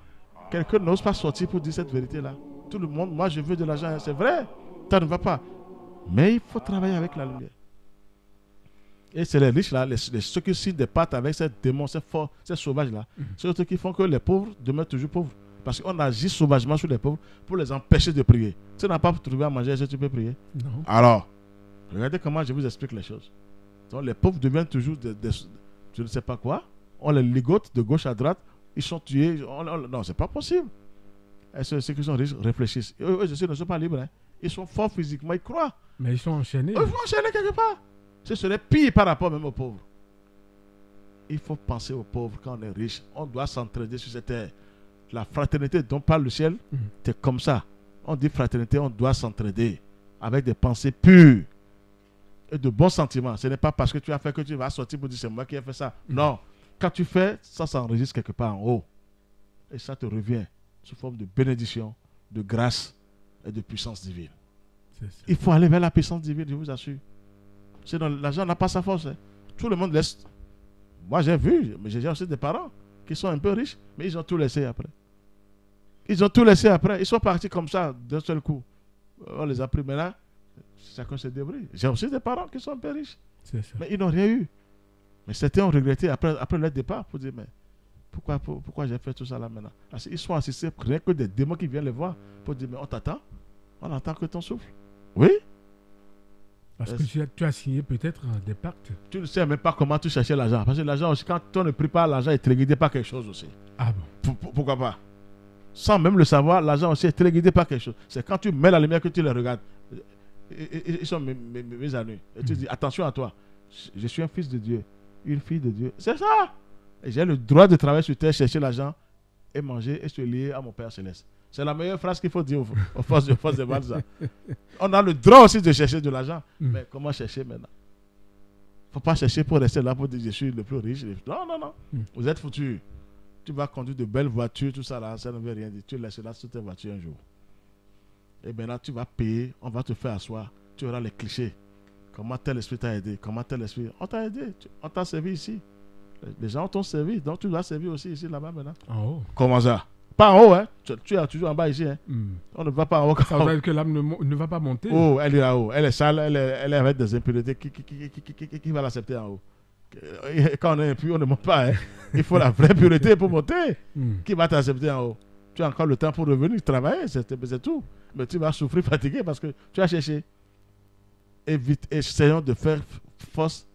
Speaker 2: Quelqu'un n'ose pas sortir pour dire cette vérité-là. Tout le monde, moi je veux de l'argent, c'est vrai, ça ne va pas. Mais il faut travailler avec la lumière. Et c'est les riches là, ceux qui signent des pattes avec ces démons, ces sauvages là, c'est ceux qui font que les pauvres demeurent toujours pauvres. Parce qu'on agit sauvagement sur les pauvres pour les empêcher de prier. Si tu n'as pas trouvé à manger, est-ce que tu peux prier?
Speaker 1: Non.
Speaker 2: Alors, regardez comment je vous explique les choses. Donc, les pauvres deviennent toujours je ne sais pas quoi. On les ligote de gauche à droite. Ils sont tués. Non, c'est pas possible. Est-ce que ceux qui sont riches réfléchissent? Eux, je sais, ne sont pas libres. Hein. Ils sont forts physiquement, ils croient.
Speaker 1: Mais ils sont enchaînés.
Speaker 2: Ils sont enchaînés quelque part. Ce serait pire par rapport même aux pauvres. Il faut penser aux pauvres quand on est riche. On doit s'entraider sur cette terre. La fraternité dont parle le ciel, c'est comme ça. On dit fraternité, on doit s'entraider avec des pensées pures et de bons sentiments. Ce n'est pas parce que tu as fait que tu vas sortir pour dire c'est moi qui ai fait ça. Non. Quand tu fais, ça s'enregistre quelque part en haut. Et ça te revient sous forme de bénédiction, de grâce et de puissance divine. Il faut aller vers la puissance divine, je vous assure. Sinon, l'argent n'a pas sa force. Hein. Tout le monde laisse. Moi, j'ai vu, mais j'ai aussi des parents qui sont un peu riches, mais ils ont tout laissé après. Ils ont tout laissé après. Ils sont partis comme ça, d'un seul coup. On les a pris maintenant. Chacun se débrouille. J'ai aussi des parents qui sont un peu riches. Mais ils n'ont rien eu. Mais certains ont regretté après leur départ pour dire, mais pourquoi j'ai fait tout ça là maintenant? Parce qu'ils sont assistés rien que des démons qui viennent les voir pour dire, mais on t'attend. On attend que ton souffle. Oui.
Speaker 3: Parce que tu as signé peut-être des pactes.
Speaker 2: Tu ne sais même pas comment tu cherchais l'argent. Parce que l'argent aussi, quand on ne prie pas, l'argent est téléguidé par quelque chose aussi.
Speaker 3: Ah bon?
Speaker 2: Pourquoi pas? Sans même le savoir, l'argent aussi est téléguidé par quelque chose. C'est quand tu mets la lumière que tu les regardes. Ils sont mes amis. Et tu dis, attention à toi. Je suis un fils de Dieu. Une fille de Dieu. C'est ça. Et j'ai le droit de travailler sur terre, chercher l'argent et manger et se lier à mon Père Céleste. C'est la meilleure phrase qu'il faut dire aux forces de mal. On a le droit aussi de chercher de l'argent. Mais comment chercher maintenant? Il ne faut pas chercher pour rester là pour dire je suis le plus riche. Non. Vous êtes foutus. Tu vas conduire de belles voitures, tout ça là, ça ne veut rien dire. Tu laisseras sur tes voitures un jour. Et maintenant tu vas payer, on va te faire asseoir. Tu auras les clichés. Comment tel esprit t'a aidé? Comment tel esprit? On t'a aidé. On t'a servi ici. Les gens t'ont servi. Donc tu dois servir aussi ici, là-bas maintenant.
Speaker 1: En haut.
Speaker 2: Comment ça? Pas en haut, hein. Tu es toujours en bas ici. Hein. On ne va pas en haut.
Speaker 1: Ça veut dire que l'âme ne va pas monter.
Speaker 2: Oh, elle est là-haut. Elle est sale. Elle est avec des impuretés. Qui va l'accepter en haut? Quand on est impur, on ne monte pas. Hein. Il faut la vraie pureté pour monter. Qui va t'accepter en haut? Tu as encore le temps pour revenir travailler. C'est tout. Mais tu vas souffrir, fatigué parce que tu as cherché. Essayons de faire face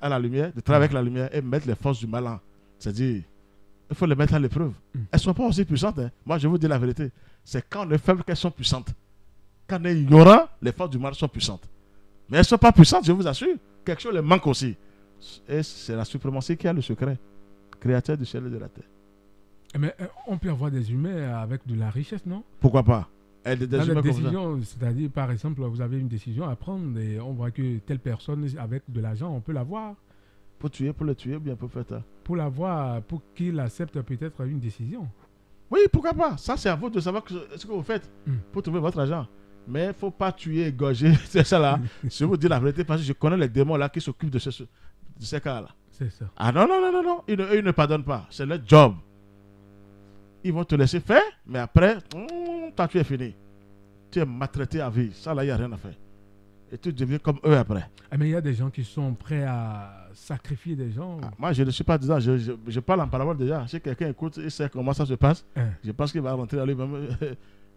Speaker 2: à la lumière, de travailler avec la lumière et mettre les forces du mal en. C'est-à-dire, il faut les mettre à l'épreuve. Elles ne sont pas aussi puissantes. Hein. Moi, je vous dis la vérité. C'est quand on est faible qu'elles sont puissantes. Quand on est ignorant, les forces du mal sont puissantes. Mais elles ne sont pas puissantes, je vous assure. Quelque chose les manque aussi. Et c'est la suprématie qui a le secret. Créateur du ciel et de la terre.
Speaker 1: Mais on peut avoir des humains avec de la richesse, non?
Speaker 2: Pourquoi pas?
Speaker 1: Des décisions, c'est-à-dire, par exemple, vous avez une décision à prendre et on voit que telle personne avec de l'argent, on peut l'avoir.
Speaker 2: Pour tuer, pour le tuer, ou bien pour faire ça?
Speaker 1: Pour l'avoir, pour qu'il accepte peut-être une décision.
Speaker 2: Oui, pourquoi pas? Ça, c'est à vous de savoir ce que vous faites pour trouver votre argent. Mais il ne faut pas tuer, égorger, c'est ça là. Je vous dis la vérité parce que je connais les démons là qui s'occupent de ces cas-là.
Speaker 1: C'est ça.
Speaker 2: Ah non. Ils ne pardonnent pas. C'est leur job. Ils vont te laisser faire, mais après, toi tu es fini. Tu es maltraité à vie. Ça là, il n'y a rien à faire. Et tu deviens comme eux après.
Speaker 1: Mais il y a des gens qui sont prêts à sacrifier des gens.
Speaker 2: Moi, je ne suis pas dedans. Je parle en parabole déjà. Si quelqu'un écoute, il sait comment ça se passe. Je pense qu'il va rentrer à lui-même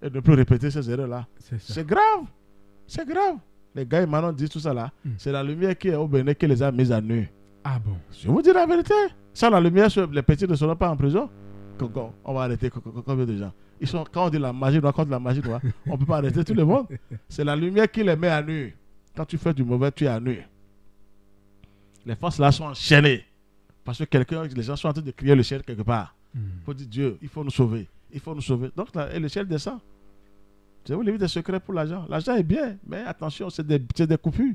Speaker 2: et ne plus répéter ces erreurs-là. C'est grave. C'est grave. Les gars, maintenant, disent tout ça là. C'est la lumière qui est au Bénin qui les a mis à nu.
Speaker 1: Ah bon?
Speaker 2: Je vous dis la vérité. Ça, la lumière, les petits ne seront pas en prison. On va arrêter combien de gens? Quand on dit la magie noire contre la magie noire, on ne peut pas arrêter tout le monde. C'est la lumière qui les met à nu. Quand tu fais du mauvais, tu es à nu. Les forces là sont enchaînées. Parce que les gens sont en train de crier le ciel quelque part. Il faut dire Dieu, il faut nous sauver. Il faut nous sauver. Donc là, et le ciel descend. Je vous livre des secrets pour l'argent. L'argent est bien, mais attention, c'est des coupures.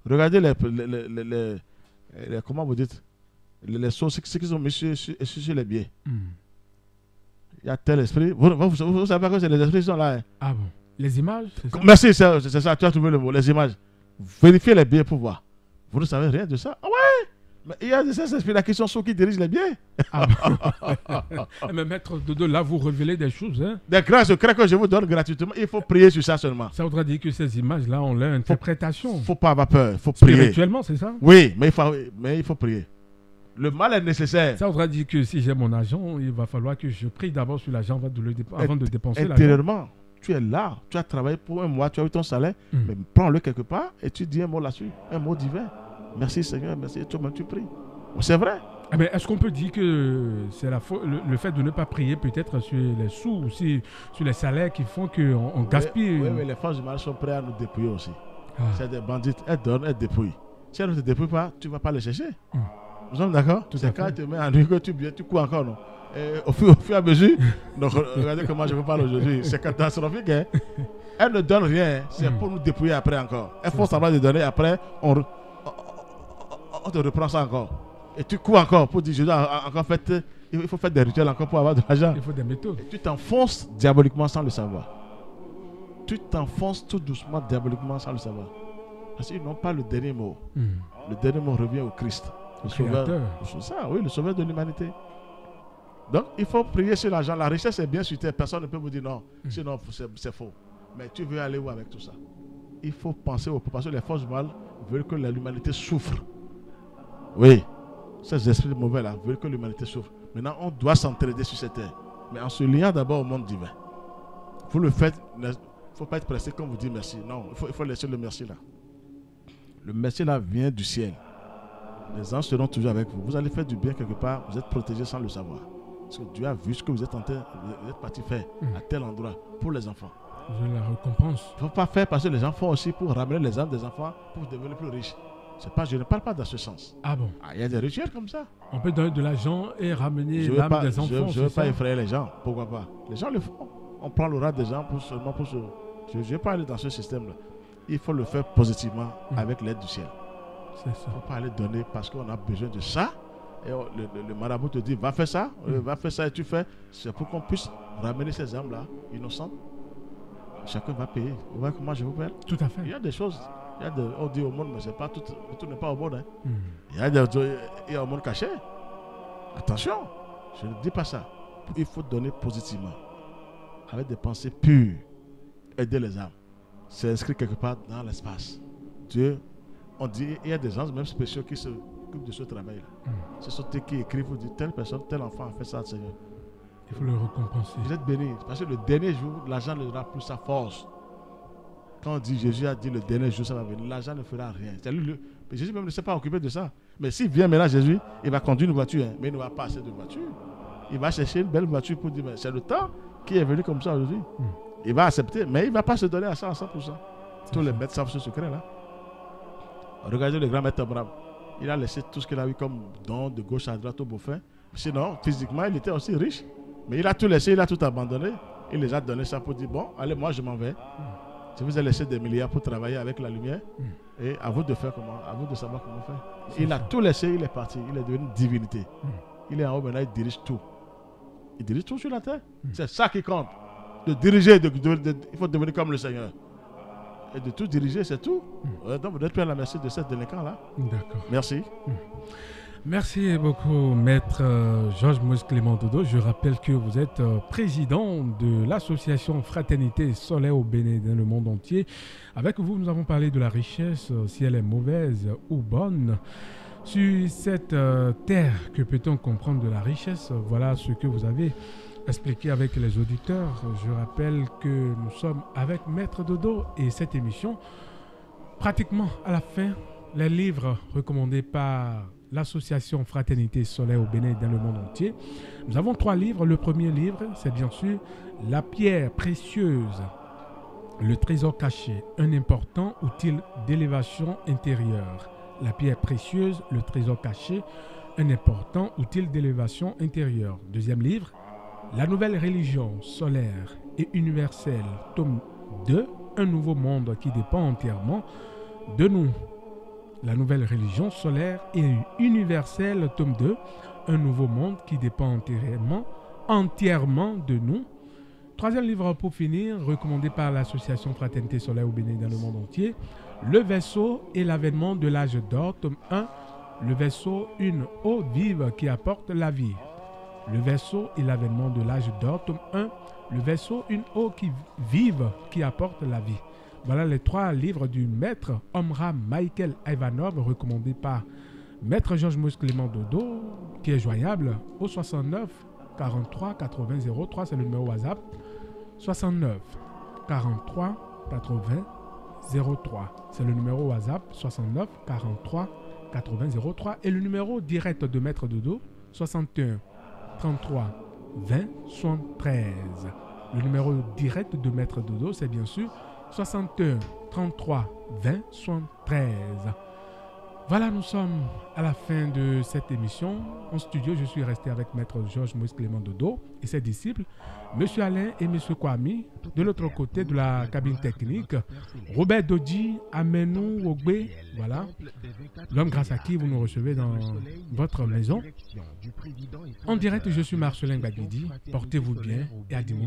Speaker 2: Regardez les comment vous dites, les sauces qui sont mis sur les billets. Il y a tel esprit. Vous savez pas que c'est les esprits qui sont là. Hein?
Speaker 1: Ah bon? Les images, c'est ça?
Speaker 2: Merci, c'est ça. Tu as trouvé le mot. Les images. Vérifiez les billets pour voir. Vous ne savez rien de ça? Ah ouais! Mais il y a ces esprits-là qui sont ceux qui dirigent les billets.
Speaker 1: Ah mais maître Dodo, là, vous révélez des choses. Hein?
Speaker 2: Des grands secrets que je vous donne gratuitement. Il faut prier sur ça seulement.
Speaker 1: Ça voudrait dire que ces images-là ont leur interprétation.
Speaker 2: Il ne faut pas avoir peur. Il faut prier.
Speaker 1: Spirituellement, c'est ça?
Speaker 2: Oui, mais il faut prier. Le mal est nécessaire.
Speaker 1: Ça voudrait dire que si j'ai mon argent, il va falloir que je prie d'abord sur l'argent avant de dépenser l'argent.
Speaker 2: Intérieurement, tu es là, tu as travaillé pour un mois, tu as eu ton salaire, mais prends-le quelque part et tu dis un mot là-dessus, un mot divin. Merci Seigneur, merci. Et toi-même tu pries. C'est vrai.
Speaker 1: Mais est-ce qu'on peut dire que c'est le fait de ne pas prier peut-être sur les sous ou sur les salaires qui font qu'on gaspille?
Speaker 2: Oui, les forces du mal sont prêtes à nous dépouiller aussi. C'est des bandites, elles donnent, elles dépouillent. Si elles ne te dépouillent pas, tu ne vas pas les chercher. Nous sommes d'accord? C'est quand tu te mets en nuit que tu cours encore, non? Et au fur et à mesure, donc regardez comment je vous parle aujourd'hui, c'est catastrophique. Hein? Elles ne donnent rien, c'est pour nous dépouiller après encore. Elles font semblant de donner, après on te reprend ça encore. Et tu cours encore pour dire, je dois encore faire, il faut faire des rituels encore pour avoir de l'argent.
Speaker 1: Il faut des méthodes.
Speaker 2: Et tu t'enfonces diaboliquement sans le savoir. Tu t'enfonces tout doucement diaboliquement sans le savoir. Parce qu'ils n'ont pas le dernier mot. Le dernier mot revient au Christ. Le sauveur. C'est ça, oui, le sauveur de l'humanité. Donc, il faut prier sur l'argent. La richesse est bien sur terre. Personne ne peut vous dire non. Sinon, c'est faux. Mais tu veux aller où avec tout ça? Il faut penser au parce que les forces du mal veulent que l'humanité souffre. Oui. Ces esprits mauvais là veulent que l'humanité souffre. Maintenant, on doit s'entraider sur cette terre. Mais en se liant d'abord au monde divin. Vous le faites. Il ne faut pas être pressé quand vous dites merci. Non, il faut laisser le merci là. Le merci là vient du ciel. Les anges seront toujours avec vous. Vous allez faire du bien quelque part, vous êtes protégé sans le savoir. Parce que Dieu a vu ce que vous êtes parti faire à tel endroit pour les enfants.
Speaker 1: Je la récompense.
Speaker 2: Il ne faut pas faire parce que les gens font aussi pour ramener les âmes des enfants pour devenir plus riches. Je ne parle pas dans ce sens.
Speaker 1: Ah bon?
Speaker 2: Il y a des rituels comme ça.
Speaker 1: On peut donner de l'argent et ramener l'âme des enfants.
Speaker 2: Je ne veux pas effrayer les gens. Pourquoi pas? Les gens le font. On prend l'aura des gens seulement pour ce. Je ne vais pas aller dans ce système-là. Il faut le faire positivement avec l'aide du ciel. Il ne faut pas aller donner parce qu'on a besoin de ça. Et le marabout te dit, va faire ça, va faire ça et tu fais. C'est pour qu'on puisse ramener ces âmes-là, innocentes, chacun va payer. Vous voyez comment je vous parle?
Speaker 3: Tout à fait.
Speaker 2: Il y a des choses, on dit au monde, mais c'est pas tout n'est pas au monde. Hein. Il y a un monde caché. Attention, je ne dis pas ça. Il faut donner positivement, avec des pensées pures, aider les âmes. C'est inscrit quelque part dans l'espace. Dieu, on dit, il y a des gens même spéciaux qui s'occupent de ce travail-là. Ce sont eux qui écrivent, vous dites, telle personne, tel enfant a fait ça, Seigneur.
Speaker 3: Il faut le récompenser.
Speaker 2: Vous êtes bénis, parce que le dernier jour, l'argent ne donnera plus sa force. Quand on dit, Jésus a dit le dernier jour, ça va venir, l'argent ne fera rien. Mais Jésus même ne s'est pas occupé de ça. Mais s'il vient maintenant, Jésus, il va conduire une voiture, hein, mais il ne va pas assez de voiture. Il va chercher une belle voiture pour dire, c'est le temps qui est venu comme ça aujourd'hui. Il va accepter, mais il ne va pas se donner à ça à 100%. Tous les maîtres savent ce secret-là. Regardez le grand maître Abraham. Il a laissé tout ce qu'il a eu comme don de gauche à droite au beau-fin. Sinon, physiquement, il était aussi riche. Mais il a tout laissé, il a tout abandonné. Il les a donné ça pour dire, bon, allez, moi je m'en vais. Je vous ai laissé des milliards pour travailler avec la lumière. Et à vous de faire comment, à vous de savoir comment faire. Il a tout laissé, il est parti. Il est devenu une divinité. Il est en haut maintenant, il dirige tout. Il dirige tout sur la terre. C'est ça qui compte. De diriger, il faut devenir comme le Seigneur. Et de tout diriger, c'est tout. Donc vous êtes à la merci de cette délinquant-là.
Speaker 3: D'accord.
Speaker 2: Merci.
Speaker 3: Merci beaucoup, Maître Georges Moïse Clément Dodo. Je rappelle que vous êtes président de l'association Fraternité Solaire au Bénin dans le monde entier. Avec vous, nous avons parlé de la richesse, si elle est mauvaise ou bonne. Sur cette terre, que peut-on comprendre de la richesse? Voilà ce que vous avez expliqué avec les auditeurs. Je rappelle que nous sommes avec Maître Dodo et cette émission, pratiquement à la fin, les livres recommandés par l'association Fraternité Solaire au Bénin dans le monde entier. Nous avons 3 livres. Le premier livre, c'est bien sûr La pierre précieuse, le trésor caché, un important outil d'élévation intérieure. La pierre précieuse, le trésor caché, un important outil d'élévation intérieure. Deuxième livre, La nouvelle religion solaire et universelle, tome 2, un nouveau monde qui dépend entièrement de nous. La nouvelle religion solaire et universelle, tome 2, un nouveau monde qui dépend entièrement de nous. Troisième livre pour finir, recommandé par l'association Fraternité Solaire au Bénin dans le monde entier, Le vaisseau et l'avènement de l'âge d'or, tome 1, Le vaisseau, une eau vive qui apporte la vie. Le vaisseau et l'avènement de l'âge d'or, tome 1, Le vaisseau, une eau vive qui apporte la vie. Voilà les 3 livres du maître Omra Michael Ivanov, recommandé par maître Georges Moïse Clément Dodo, qui est joignable au 69 43 80 03, c'est le numéro WhatsApp. 69 43 80 03, c'est le numéro WhatsApp. 69 43 80 03 et le numéro direct de maître Dodo, 61 33 20 73. Le numéro direct de maître Dodo, c'est bien sûr 61 33 20 73. Voilà, nous sommes à la fin de cette émission. En studio, je suis resté avec maître Georges Moïse Clément Dodo et ses disciples, monsieur Alain et monsieur Kwame. De l'autre côté de la cabine technique, Robert Dodji, Amenou Ogbe, voilà, l'homme grâce à qui vous nous recevez dans votre maison. En direct, je suis Marcelin Gbagidi. Portez-vous bien et à dimanche.